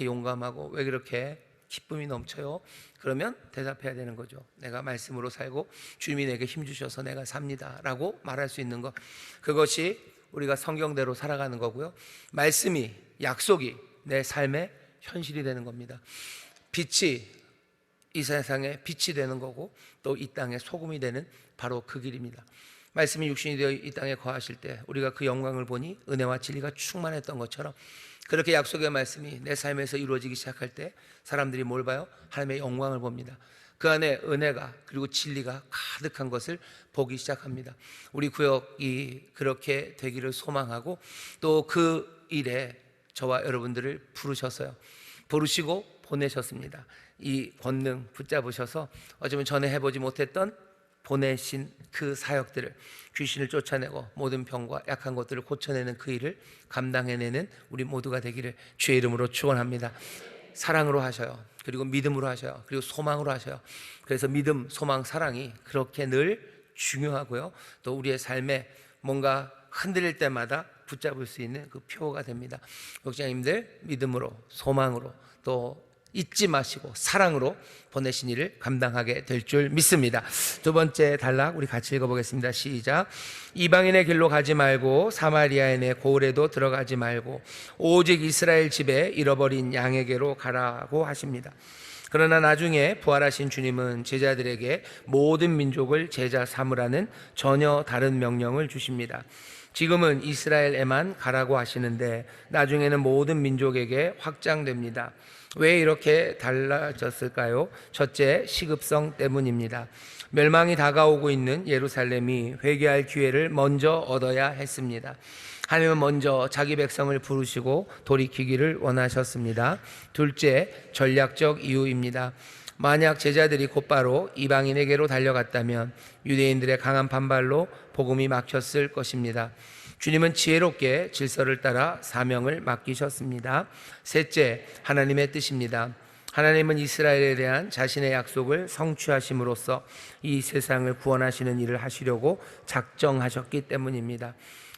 용감하고 왜 그렇게 기쁨이 넘쳐요? 그러면 대답해야 되는 거죠. 내가 말씀으로 살고 주님이 내게 힘 주셔서 내가 삽니다 라고 말할 수 있는 것, 그것이 우리가 성경대로 살아가는 거고요. 말씀이, 약속이 내 삶의 현실이 되는 겁니다. 빛이 이 세상에 빛이 되는 거고 또 이 땅의 소금이 되는 바로 그 길입니다. 말씀이 육신이 되어 이 땅에 거하실 때 우리가 그 영광을 보니 은혜와 진리가 충만했던 것처럼, 그렇게 약속의 말씀이 내 삶에서 이루어지기 시작할 때 사람들이 뭘 봐요? 하나님의 영광을 봅니다. 그 안에 은혜가 그리고 진리가 가득한 것을 보기 시작합니다. 우리 구역이 그렇게 되기를 소망하고 또 그 일에 저와 여러분들을 부르시고 보내셨습니다. 이 권능 붙잡으셔서 어쩌면 전에 해보지 못했던 보내신 그 사역들을, 귀신을 쫓아내고 모든 병과 약한 것들을 고쳐내는 그 일을 감당해내는 우리 모두가 되기를 주의 이름으로 축원합니다. 사랑으로 하셔요. 그리고 믿음으로 하셔요. 그리고 소망으로 하셔요. 그래서 믿음, 소망, 사랑이 그렇게 늘 중요하고요. 또 우리의 삶에 뭔가 흔들릴 때마다 붙잡을 수 있는 그 표가 됩니다. 목장님들, 믿음으로, 소망으로, 또 잊지 마시고 사랑으로 보내신 일을 감당하게 될 줄 믿습니다. 두 번째 단락 우리 같이 읽어보겠습니다. 시작. 이방인의 길로 가지 말고 사마리아인의 고을에도 들어가지 말고 오직 이스라엘 집에 잃어버린 양에게로 가라고 하십니다. 그러나 나중에 부활하신 주님은 제자들에게 모든 민족을 제자 삼으라는 전혀 다른 명령을 주십니다. 지금은 이스라엘에만 가라고 하시는데 나중에는 모든 민족에게 확장됩니다. 왜 이렇게 달라졌을까요? 첫째, 시급성 때문입니다. 멸망이 다가오고 있는 예루살렘이 회개할 기회를 먼저 얻어야 했습니다. 하나님은 먼저 자기 백성을 부르시고 돌이키기를 원하셨습니다. 둘째, 전략적 이유입니다. 만약 제자들이 곧바로 이방인에게로 달려갔다면 유대인들의 강한 반발로 복음이 막혔을 것입니다. 주님은 지혜롭게 질서를 따라 사명을 맡기셨습니다. 셋째, 하나님의 뜻입니다. 하나님은 이스라엘에 대한 자신의 약속을 성취하심으로써 이 세상을 구원하시는 일을 하시려고 작정하셨기 때문입니다.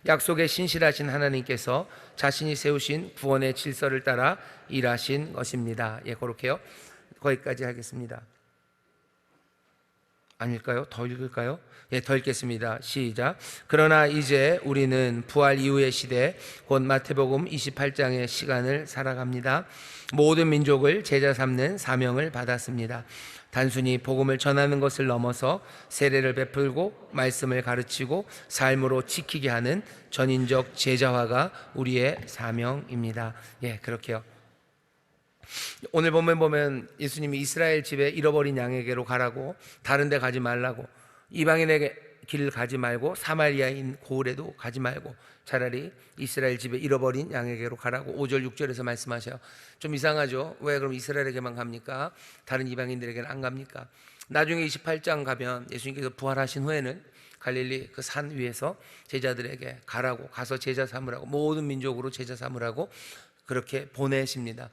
약속에 신실하신 하나님께서 자신이 세우신 구원의 질서를 따라 일하신 것입니다. 그렇게요. 거기까지 하겠습니다. 아닐까요? 더 읽을까요? 더 읽겠습니다. 시작. 그러나 이제 우리는 부활 이후의 시대, 곧 마태복음 28장의 시간을 살아갑니다. 모든 민족을 제자 삼는 사명을 받았습니다. 단순히 복음을 전하는 것을 넘어서 세례를 베풀고 말씀을 가르치고 삶으로 지키게 하는 전인적 제자화가 우리의 사명입니다. 그렇게요. 오늘 보면 예수님이 이스라엘 집에 잃어버린 양에게로 가라고, 다른 데 가지 말라고, 이방인에게 길 가지 말고 사마리아인 고을에도 가지 말고 차라리 이스라엘 집에 잃어버린 양에게로 가라고 5절 6절에서 말씀하셔요. 좀 이상하죠? 왜 그럼 이스라엘에게만 갑니까? 다른 이방인들에게는 안 갑니까? 나중에 28장 가면 예수님께서 부활하신 후에는 갈릴리 그 산 위에서 제자들에게 가서 제자 삼으라고, 모든 민족으로 제자 삼으라고 그렇게 보내십니다.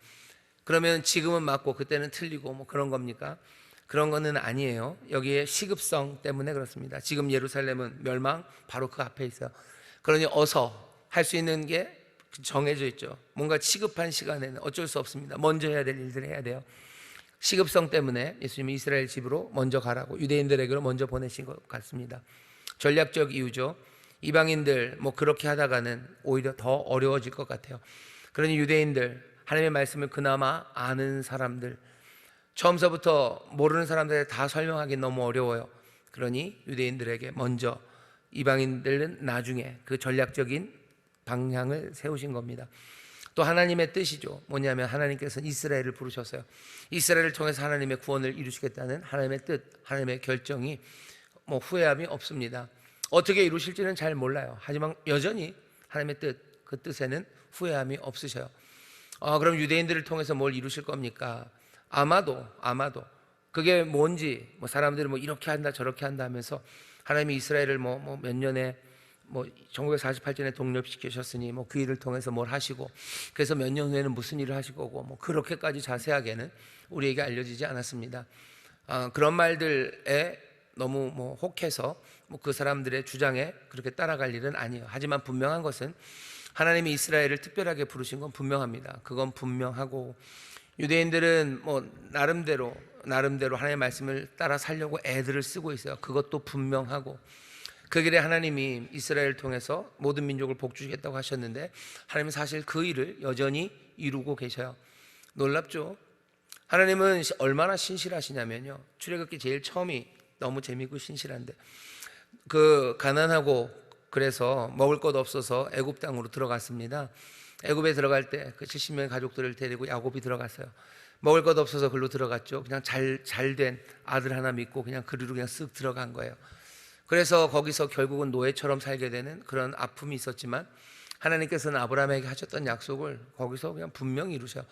그러면 지금은 맞고 그때는 틀리고 그런 겁니까? 그런 거는 아니에요. 여기에 시급성 때문에 그렇습니다. 지금 예루살렘은 멸망 바로 그 앞에 있어요. 그러니 어서 할 수 있는 게 정해져 있죠. 뭔가 시급한 시간에는 어쩔 수 없습니다. 먼저 해야 될 일들을 해야 돼요. 시급성 때문에 예수님이 이스라엘 집으로 먼저 가라고 유대인들에게로 먼저 보내신 것 같습니다. 전략적 이유죠. 이방인들 그렇게 하다가는 오히려 더 어려워질 것 같아요. 그러니 유대인들, 하나님의 말씀을 그나마 아는 사람들, 처음서부터 모르는 사람들에 다 설명하기 너무 어려워요. 그러니 유대인들에게 먼저, 이방인들은 나중에 그 전략적인 방향을 세우신 겁니다. 또 하나님의 뜻이죠. 뭐냐면 하나님께서는 이스라엘을 부르셨어요. 이스라엘을 통해서 하나님의 구원을 이루시겠다는 하나님의 뜻, 하나님의 결정이 후회함이 없습니다. 어떻게 이루실지는 잘 몰라요. 하지만 여전히 하나님의 뜻, 그 뜻에는 후회함이 없으셔요. 그럼 유대인들을 통해서 뭘 이루실 겁니까? 아마도 그게 뭔지 사람들이 이렇게 한다 저렇게 한다 하면서 하나님이 이스라엘을 몇 년에 1948년에 독립시키셨으니 그 일을 통해서 뭘 하시고, 그래서 몇 년 후에는 무슨 일을 하실 거고 그렇게까지 자세하게는 우리에게 알려지지 않았습니다. 그런 말들에 너무 혹해서 그 사람들의 주장에 그렇게 따라갈 일은 아니에요. 하지만 분명한 것은 하나님이 이스라엘을 특별하게 부르신 건 분명합니다. 그건 분명하고, 유대인들은 나름대로 하나님의 말씀을 따라 살려고 애들을 쓰고 있어요. 그것도 분명하고, 그 길에 하나님이 이스라엘을 통해서 모든 민족을 복주시겠다고 하셨는데 하나님은 사실 그 일을 여전히 이루고 계셔요. 놀랍죠? 하나님은 얼마나 신실하시냐면요, 출애굽기 제일 처음이 너무 재미있고 신실한데, 가난하고 그래서 먹을 것 없어서 애굽 땅으로 들어갔습니다. 애굽에 들어갈 때 그 70명의 가족들을 데리고 야곱이 들어갔어요. 먹을 것 없어서 글로 들어갔죠. 그냥 잘된 아들 하나 믿고 그냥 그리로 그냥 쓱 들어간 거예요. 그래서 거기서 결국은 노예처럼 살게 되는 그런 아픔이 있었지만 하나님께서는 아브라함에게 하셨던 약속을 거기서 그냥 분명히 이루셔요.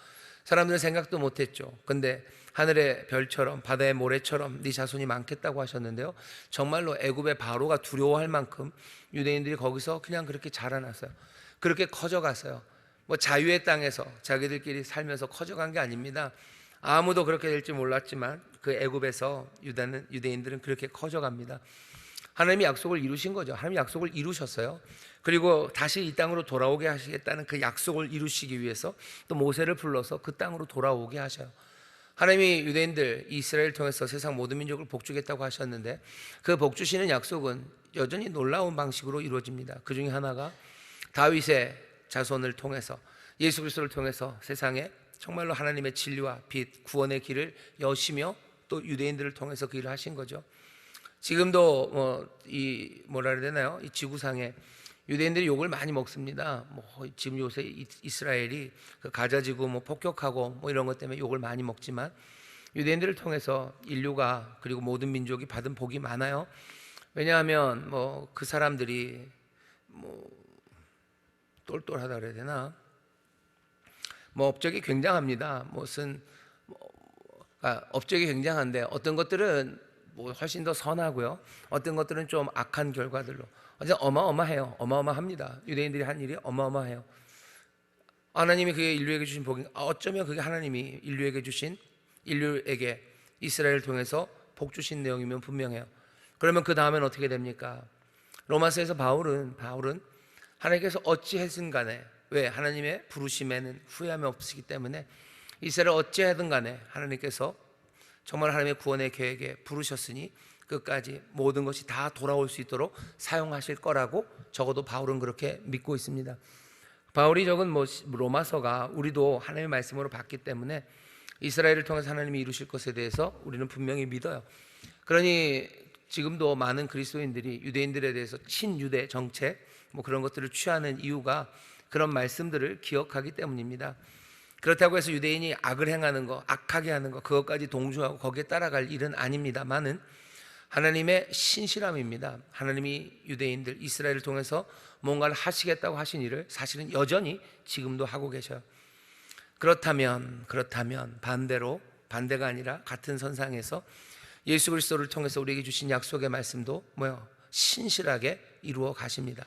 사람들은 생각도 못했죠. 근데 하늘의 별처럼 바다의 모래처럼 네 자손이 많겠다고 하셨는데요, 정말로 애굽의 바로가 두려워할 만큼 유대인들이 거기서 그냥 그렇게 자라났어요. 그렇게 커져갔어요. 자유의 땅에서 자기들끼리 살면서 커져간 게 아닙니다. 아무도 그렇게 될지 몰랐지만 그 애굽에서 유대인들은 그렇게 커져갑니다. 하나님이 약속을 이루신 거죠. 하나님이 약속을 이루셨어요. 그리고 다시 이 땅으로 돌아오게 하시겠다는 그 약속을 이루시기 위해서 또 모세를 불러서 그 땅으로 돌아오게 하셔요. 하나님이 유대인들, 이스라엘을 통해서 세상 모든 민족을 복주겠다고 하셨는데 그 복주시는 약속은 여전히 놀라운 방식으로 이루어집니다. 그 중에 하나가 다윗의 자손을 통해서, 예수 그리스도를 통해서 세상에 정말로 하나님의 진리와 빛, 구원의 길을 여시며 또 유대인들을 통해서 그 일을 하신 거죠. 지금도 뭐라 그래야 되나요? 이 지구상에 유대인들이 욕을 많이 먹습니다. 지금 요새 이스라엘이 그 가자지구 폭격하고 이런 것 때문에 욕을 많이 먹지만 유대인들을 통해서 인류가 그리고 모든 민족이 받은 복이 많아요. 왜냐하면 그 사람들이 똘똘하다 그래야 되나? 업적이 굉장합니다. 업적이 굉장한데 어떤 것들은 훨씬 더 선하고요, 어떤 것들은 좀 악한 결과들로 어마어마해요. 어마어마합니다. 유대인들이 한 일이 어마어마해요. 하나님이 그게 인류에게 주신 복이, 어쩌면 그게 하나님이 인류에게 이스라엘을 통해서 복 주신 내용이면 분명해요. 그러면 그 다음엔 어떻게 됩니까? 로마서에서 바울은 하나님께서 어찌했든 간에, 왜? 하나님의 부르심에는 후회함이 없으시기 때문에 이스라엘 어찌하든 간에 하나님께서 정말 하나님의 구원의 계획에 부르셨으니 끝까지 모든 것이 다 돌아올 수 있도록 사용하실 거라고 적어도 바울은 그렇게 믿고 있습니다. 바울이 적은 로마서가 우리도 하나님의 말씀으로 봤기 때문에 이스라엘을 통해서 하나님이 이루실 것에 대해서 우리는 분명히 믿어요. 그러니 지금도 많은 그리스도인들이 유대인들에 대해서 친유대 정책 그런 것들을 취하는 이유가 그런 말씀들을 기억하기 때문입니다. 그렇다고 해서 유대인이 악을 행하는 거, 악하게 하는 거, 그것까지 동조하고 거기에 따라갈 일은 아닙니다만은 하나님의 신실함입니다. 하나님이 유대인들, 이스라엘을 통해서 뭔가를 하시겠다고 하신 일을 사실은 여전히 지금도 하고 계셔요. 그렇다면 반대가 아니라 같은 선상에서 예수 그리스도를 통해서 우리에게 주신 약속의 말씀도 신실하게 이루어 가십니다.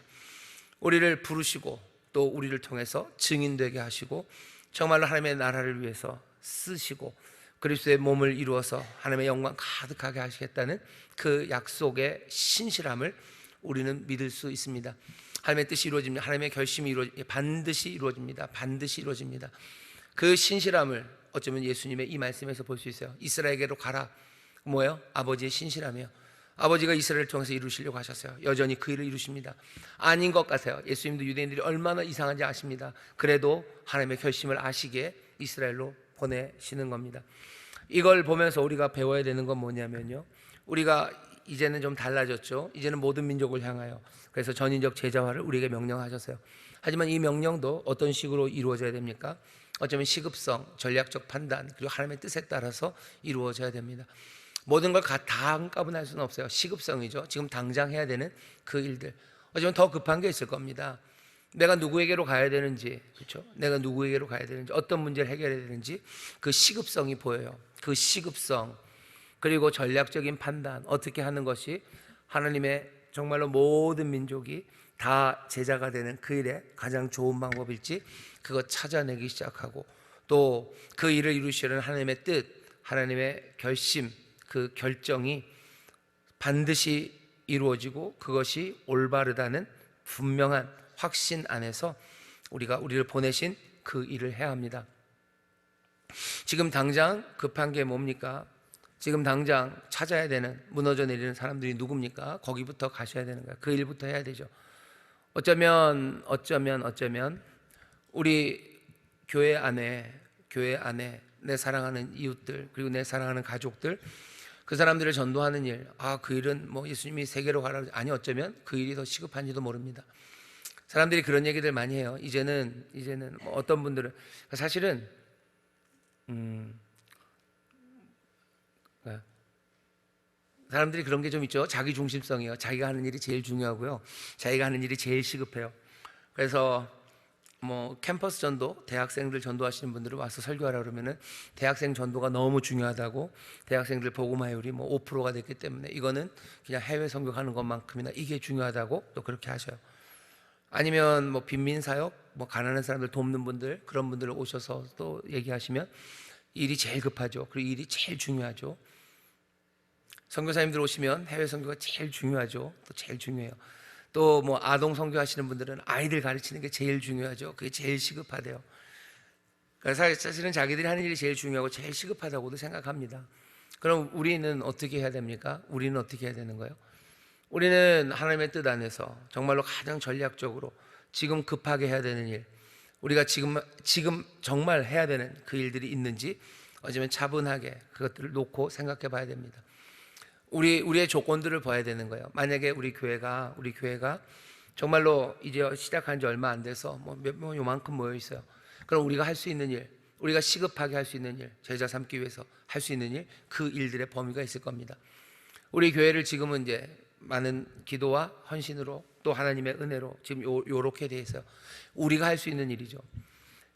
우리를 부르시고 또 우리를 통해서 증인되게 하시고 정말로 하나님의 나라를 위해서 쓰시고 그리스도의 몸을 이루어서 하나님의 영광 가득하게 하시겠다는 그 약속의 신실함을 우리는 믿을 수 있습니다. 하나님의 뜻이 이루어집니다. 하나님의 결심이 반드시 이루어집니다. 반드시 이루어집니다. 그 신실함을 어쩌면 예수님의 이 말씀에서 볼 수 있어요. 이스라엘에게로 가라. 뭐예요? 아버지의 신실함이에요. 아버지가 이스라엘을 통해서 이루시려고 하셨어요. 여전히 그 일을 이루십니다. 아닌 것 같아요. 예수님도 유대인들이 얼마나 이상한지 아십니다. 그래도 하나님의 결심을 아시기에 이스라엘로 보내시는 겁니다. 이걸 보면서 우리가 배워야 되는 건 뭐냐면요, 우리가 이제는 좀 달라졌죠. 이제는 모든 민족을 향하여, 그래서 전인적 제자화를 우리에게 명령하셨어요. 하지만 이 명령도 어떤 식으로 이루어져야 됩니까? 어쩌면 시급성, 전략적 판단, 그리고 하나님의 뜻에 따라서 이루어져야 됩니다. 모든 걸 다 한꺼번에 할 수는 없어요. 시급성이죠. 지금 당장 해야 되는 그 일들. 어쩌면 더 급한 게 있을 겁니다. 내가 누구에게로 가야 되는지, 그렇죠? 내가 누구에게로 가야 되는지, 어떤 문제를 해결해야 되는지 그 시급성이 보여요. 그 시급성, 그리고 전략적인 판단, 어떻게 하는 것이 하나님의 정말로 모든 민족이 다 제자가 되는 그 일에 가장 좋은 방법일지, 그거 찾아내기 시작하고, 또 그 일을 이루시려는 하나님의 뜻, 하나님의 결심, 그 결정이 반드시 이루어지고 그것이 올바르다는 분명한 확신 안에서 우리를 보내신 그 일을 해야 합니다. 지금 당장 급한 게 뭡니까? 지금 당장 찾아야 되는, 무너져 내리는 사람들이 누굽니까? 거기부터 가셔야 되는 거예요. 그 일부터 해야 되죠. 어쩌면 우리 교회 안에 내 사랑하는 이웃들, 그리고 내 사랑하는 가족들, 그 사람들을 전도하는 일, 그 일은 뭐 예수님이 세계로 가라, 아니 어쩌면 그 일이 더 시급한지도 모릅니다. 사람들이 그런 얘기들 많이 해요. 이제는 뭐 어떤 분들은 사실은 사람들이 그런 게 좀 있죠. 자기 중심성이에요. 자기가 하는 일이 제일 중요하고요, 자기가 하는 일이 제일 시급해요. 그래서 뭐 캠퍼스 전도, 대학생들 전도하시는 분들이 와서 설교하라 그러면은 대학생 전도가 너무 중요하다고, 대학생들 복음화율이 뭐 5%가 됐기 때문에 이거는 그냥 해외 선교하는 것만큼이나 이게 중요하다고 또 그렇게 하셔요. 아니면 뭐 빈민 사역, 뭐 가난한 사람들 돕는 분들, 그런 분들 오셔서 또 얘기하시면 일이 제일 급하죠. 그리고 일이 제일 중요하죠. 선교사님들 오시면 해외 선교가 제일 중요하죠. 또 제일 중요해요. 또 뭐 아동 선교 하시는 분들은 아이들 가르치는 게 제일 중요하죠. 그게 제일 시급하대요. 그래서 사실은 자기들이 하는 일이 제일 중요하고 제일 시급하다고도 생각합니다. 그럼 우리는 어떻게 해야 됩니까? 우리는 어떻게 해야 되는 거예요? 우리는 하나님의 뜻 안에서 정말로 가장 전략적으로 지금 급하게 해야 되는 일, 우리가 지금 정말 해야 되는 그 일들이 있는지 어쩌면 차분하게 그것들을 놓고 생각해 봐야 됩니다. 우리의 조건들을 봐야 되는 거예요. 만약에 우리 교회가 정말로 이제 시작한 지 얼마 안 돼서 뭐 요만큼 모여 있어요. 그럼 우리가 할 수 있는 일, 우리가 시급하게 할 수 있는 일, 제자 삼기 위해서 할 수 있는 일, 그 일들의 범위가 있을 겁니다. 우리 교회를 지금은 이제 많은 기도와 헌신으로, 또 하나님의 은혜로 지금 요렇게 돼 있어요. 우리가 할 수 있는 일이죠.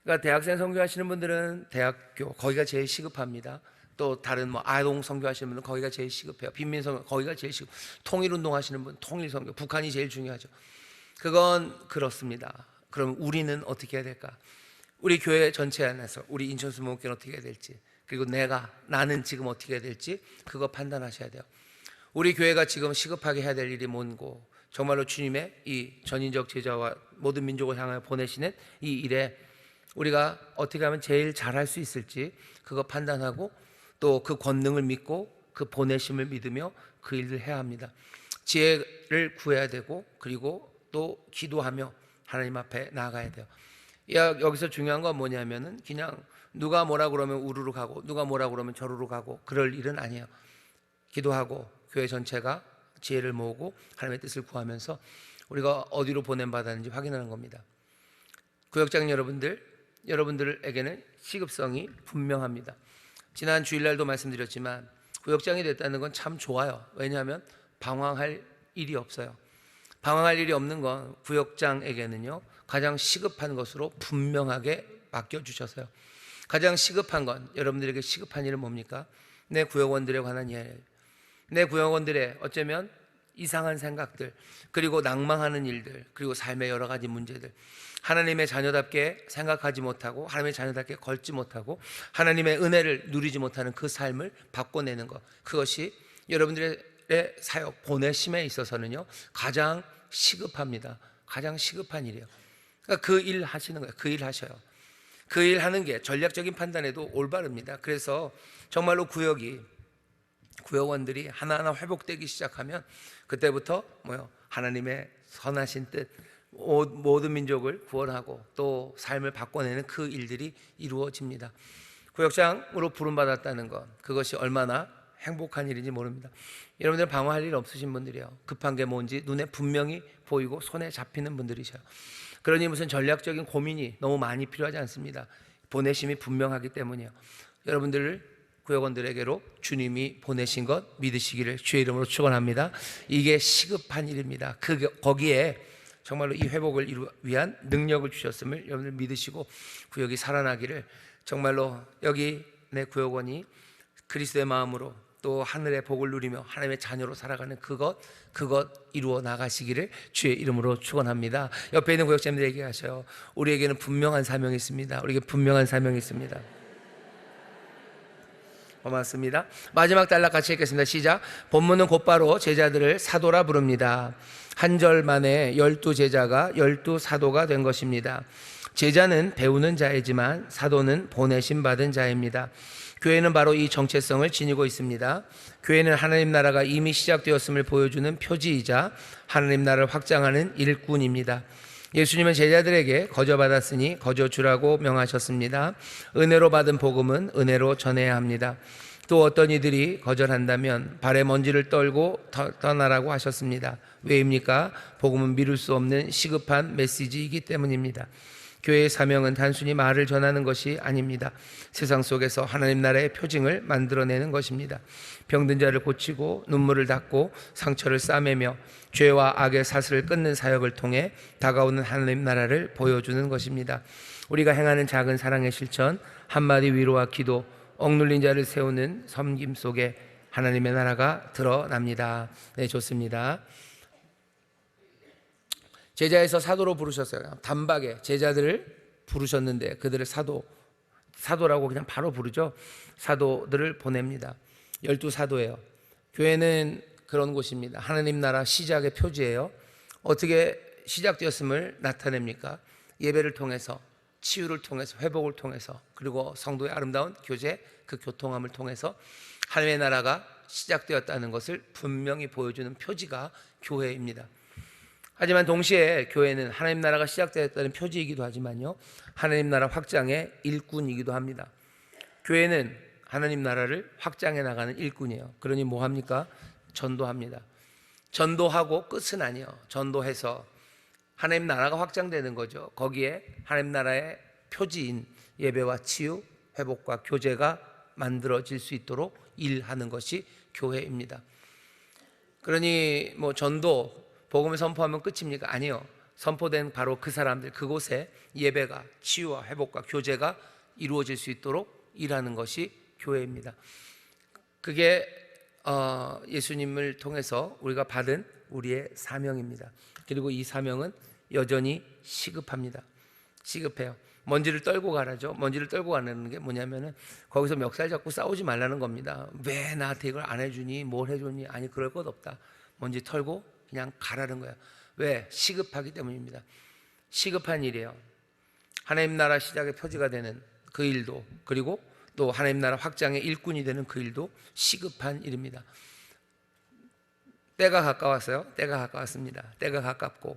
그러니까 대학생 선교하시는 분들은 대학교, 거기가 제일 시급합니다. 또 다른 뭐 아동 선교하시는 분은 거기가 제일 시급해요. 빈민 선교, 거기가 제일 시급. 통일 운동 하시는 분, 통일 선교, 북한이 제일 중요하죠. 그건 그렇습니다. 그럼 우리는 어떻게 해야 될까? 우리 교회 전체 안에서 우리 인천수 목교는 어떻게 해야 될지, 그리고 나는 지금 어떻게 해야 될지, 그거 판단하셔야 돼요. 우리 교회가 지금 시급하게 해야 될 일이 뭔고, 정말로 주님의 이 전인적 제자와 모든 민족을 향하여 보내시는 이 일에 우리가 어떻게 하면 제일 잘할 수 있을지, 그거 판단하고 또 그 권능을 믿고 그 보내심을 믿으며 그 일을 해야 합니다. 지혜를 구해야 되고, 그리고 또 기도하며 하나님 앞에 나아가야 돼요. 여기서 중요한 건 뭐냐면은 그냥 누가 뭐라 그러면 우르르 가고, 누가 뭐라 그러면 저르르 가고, 그럴 일은 아니에요. 기도하고 교회 전체가 지혜를 모으고 하나님의 뜻을 구하면서 우리가 어디로 보냄받았는지 확인하는 겁니다. 구역장 여러분들에게는 시급성이 분명합니다. 지난 주일날도 말씀드렸지만 구역장이 됐다는 건 참 좋아요. 왜냐하면 방황할 일이 없어요. 방황할 일이 없는 건 구역장에게는요, 가장 시급한 것으로 분명하게 맡겨주셔서요. 가장 시급한 건, 여러분들에게 시급한 일은 뭡니까? 내 구역원들에 관한 일, 내 구역원들의 어쩌면 이상한 생각들, 그리고 낭망하는 일들, 그리고 삶의 여러 가지 문제들, 하나님의 자녀답게 생각하지 못하고, 하나님의 자녀답게 걸지 못하고, 하나님의 은혜를 누리지 못하는 그 삶을 바꿔내는 것, 그것이 여러분들의 사역 보내심에 있어서는요 가장 시급합니다. 가장 시급한 일이에요. 그러니까 그 일 하시는 거예요. 그 일 하셔요. 그 일 하는 게 전략적인 판단에도 올바릅니다. 그래서 정말로 구역원들이 하나하나 회복되기 시작하면 그때부터 하나님의 선하신 뜻, 모든 민족을 구원하고 또 삶을 바꿔내는 그 일들이 이루어집니다. 구역장으로 부름받았다는 것, 그것이 얼마나 행복한 일인지 모릅니다. 여러분들 방어할 일 없으신 분들이요, 급한 게 뭔지 눈에 분명히 보이고 손에 잡히는 분들이셔요. 그러니 무슨 전략적인 고민이 너무 많이 필요하지 않습니다. 보내심이 분명하기 때문이요. 여러분들을 구역원들에게로 주님이 보내신 것 믿으시기를 주의 이름으로 축원합니다. 이게 시급한 일입니다. 거기에 정말로 이 회복을 위한 능력을 주셨음을 여러분들 믿으시고 구역이 살아나기를, 정말로 여기 내 구역원이 그리스도의 마음으로 또 하늘의 복을 누리며 하나님의 자녀로 살아가는 그것 이루어 나가시기를 주의 이름으로 축원합니다. 옆에 있는 구역자님들 얘기하셔요. 우리에게는 분명한 사명이 있습니다. 우리에게 분명한 사명이 있습니다. 고맙습니다. 마지막 단락 같이 읽겠습니다. 시작. 본문은 곧바로 제자들을 사도라 부릅니다. 한 절 만에 12제자가 12사도가 된 것입니다. 제자는 배우는 자이지만 사도는 보내심 받은 자입니다. 교회는 바로 이 정체성을 지니고 있습니다. 교회는 하나님 나라가 이미 시작되었음을 보여주는 표지이자 하나님 나라를 확장하는 일꾼입니다. 예수님은 제자들에게 거저 받았으니 거저 주라고 명하셨습니다. 은혜로 받은 복음은 은혜로 전해야 합니다. 또 어떤 이들이 거절한다면 발에 먼지를 떨고 떠나라고 하셨습니다. 왜입니까? 복음은 미룰 수 없는 시급한 메시지이기 때문입니다. 교회의 사명은 단순히 말을 전하는 것이 아닙니다. 세상 속에서 하나님 나라의 표징을 만들어내는 것입니다. 병든 자를 고치고 눈물을 닦고 상처를 싸매며 죄와 악의 사슬을 끊는 사역을 통해 다가오는 하나님 나라를 보여주는 것입니다. 우리가 행하는 작은 사랑의 실천, 한마디 위로와 기도, 억눌린 자를 세우는 섬김 속에 하나님의 나라가 드러납니다. 네, 좋습니다. 제자에서 사도로 부르셨어요. 단박에 제자들을 부르셨는데 그들을 사도라고 그냥 바로 부르죠. 사도들을 보냅니다. 12사도예요. 교회는 그런 곳입니다. 하나님 나라 시작의 표지예요. 어떻게 시작되었음을 나타냅니까? 예배를 통해서, 치유를 통해서, 회복을 통해서, 그리고 성도의 아름다운 교제, 그 교통함을 통해서 하나님의 나라가 시작되었다는 것을 분명히 보여주는 표지가 교회입니다. 하지만 동시에 교회는 하나님 나라가 시작되었다는 표지이기도 하지만요, 하나님 나라 확장의 일꾼이기도 합니다. 교회는 하나님 나라를 확장해 나가는 일꾼이에요. 그러니 뭐 합니까? 전도합니다. 전도하고 끝은 아니에요. 전도해서 하나님 나라가 확장되는 거죠. 거기에 하나님 나라의 표지인 예배와 치유, 회복과 교제가 만들어질 수 있도록 일하는 것이 교회입니다. 그러니 뭐 전도, 복음을 선포하면 끝입니까? 아니요. 선포된 바로 그 사람들, 그곳에 예배가, 치유와 회복과 교제가 이루어질 수 있도록 일하는 것이 교회입니다. 그게 예수님을 통해서 우리가 받은 우리의 사명입니다. 그리고 이 사명은 여전히 시급합니다. 시급해요. 먼지를 떨고 가라죠. 먼지를 떨고 가는 게 뭐냐면은 거기서 멱살 잡고 싸우지 말라는 겁니다. 왜 나한테 이걸 안 해주니, 뭘 해줬니? 아니, 그럴 것 없다. 먼지 털고 그냥 가라는 거야. 왜? 시급하기 때문입니다. 시급한 일이에요. 하나님 나라 시작의 표지가 되는 그 일도, 그리고 또 하나님 나라 확장의 일꾼이 되는 그 일도 시급한 일입니다. 때가 가까웠어요. 때가 가까웠습니다. 때가 가깝고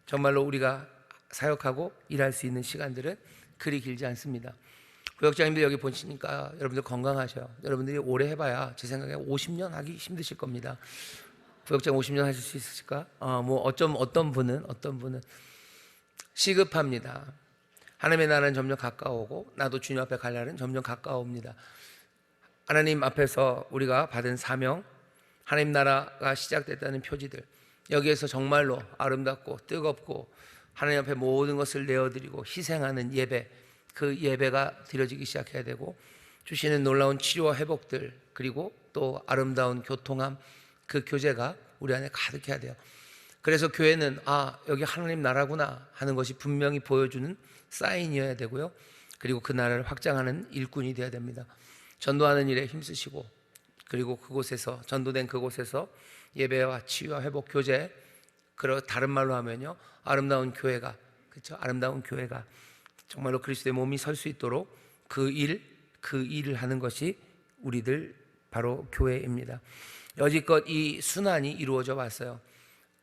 정말로 우리가 사역하고 일할 수 있는 시간들은 그리 길지 않습니다. 구역장님들 여기 보시니까 여러분들 건강하셔요. 여러분들이 오래 해봐야 제 생각에 50년 하기 힘드실 겁니다. 구역장 50년 하실 수 있으실까? 어떤 분은 시급합니다. 하나님의 나라는 점점 가까워오고 나도 주님 앞에 갈 날은 점점 가까워옵니다. 하나님 앞에서 우리가 받은 사명, 하나님 나라가 시작됐다는 표지들, 여기에서 정말로 아름답고 뜨겁고 하나님 앞에 모든 것을 내어드리고 희생하는 예배, 그 예배가 드려지기 시작해야 되고, 주시는 놀라운 치료와 회복들, 그리고 또 아름다운 교통함, 그 교제가 우리 안에 가득해야 돼요. 그래서 교회는 여기 하나님 나라구나 하는 것이 분명히 보여주는 사인이어야 되고요. 그리고 그 나라를 확장하는 일꾼이 되어야 됩니다. 전도하는 일에 힘쓰시고, 그리고 그곳에서, 전도된 그곳에서 예배와 치유와 회복, 교제, 다른 말로 하면요, 아름다운 교회가, 그렇죠? 아름다운 교회가 정말로 그리스도의 몸이 설 수 있도록 그 일을 하는 것이 우리들 바로 교회입니다. 여지껏 이 순환이 이루어져 왔어요.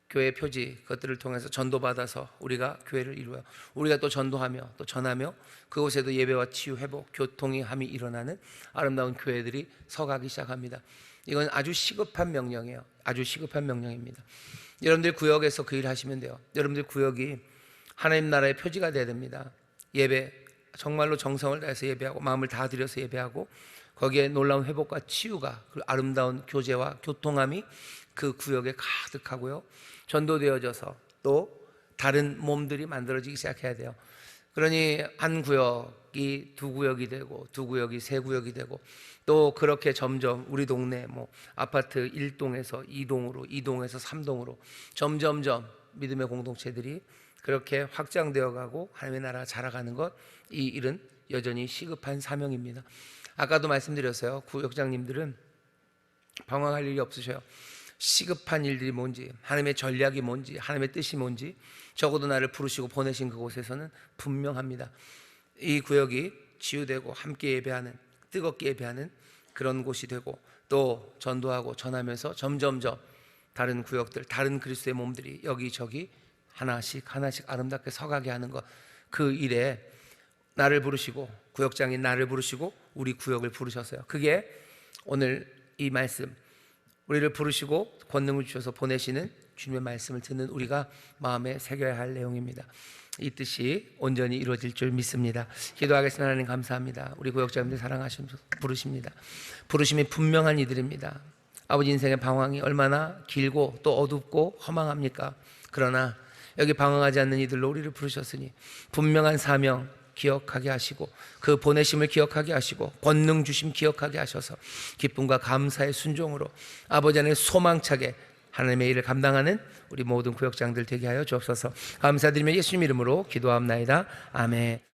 교회 표지, 그것들을 통해서 전도받아서 우리가 교회를 이루어요. 우리가 또 전도하며 또 전하며 그곳에도 예배와 치유, 회복, 교통이 함이 일어나는 아름다운 교회들이 서가기 시작합니다. 이건 아주 시급한 명령이에요. 아주 시급한 명령입니다. 여러분들 구역에서 그 일을 하시면 돼요. 여러분들 구역이 하나님 나라의 표지가 돼야 됩니다. 예배, 정말로 정성을 다해서 예배하고 마음을 다 들여서 예배하고 거기에 놀라운 회복과 치유가, 그리고 아름다운 교제와 교통함이 그 구역에 가득하고요, 전도되어져서 또 다른 몸들이 만들어지기 시작해야 돼요. 그러니 한 구역이 두 구역이 되고 두 구역이 세 구역이 되고 또 그렇게 점점 우리 동네 아파트 1동에서 2동으로 2동에서 3동으로 점점점 믿음의 공동체들이 그렇게 확장되어 가고 하나님의 나라가 자라가는 것, 이 일은 여전히 시급한 사명입니다. 아까도 말씀드렸어요. 구역장님들은 방황할 일이 없으셔요. 시급한 일들이 뭔지, 하나님의 전략이 뭔지, 하나님의 뜻이 뭔지 적어도 나를 부르시고 보내신 그곳에서는 분명합니다. 이 구역이 치유되고 함께 예배하는, 뜨겁게 예배하는 그런 곳이 되고 또 전도하고 전하면서 점점점 다른 구역들, 다른 그리스도의 몸들이 여기저기 하나씩 아름답게 서가게 하는 것, 그 일에 나를 부르시고, 구역장인 나를 부르시고 우리 구역을 부르셨어요. 그게 오늘 이 말씀, 우리를 부르시고 권능을 주셔서 보내시는 주님의 말씀을 듣는 우리가 마음에 새겨야 할 내용입니다. 이 뜻이 온전히 이루어질 줄 믿습니다. 기도하겠습니다. 하나님 감사합니다. 우리 구역장님들 사랑하시면서 부르십니다. 부르심이 분명한 이들입니다. 아버지, 인생의 방황이 얼마나 길고 또 어둡고 허망합니까? 그러나 여기 방황하지 않는 이들로 우리를 부르셨으니 분명한 사명 기억하게 하시고 그 보내심을 기억하게 하시고 권능 주심 기억하게 하셔서 기쁨과 감사의 순종으로 아버지 안에 소망차게 하나님의 일을 감당하는 우리 모든 구역장들 되게 하여 주옵소서. 감사드리며 예수님 이름으로 기도합나이다. 아멘.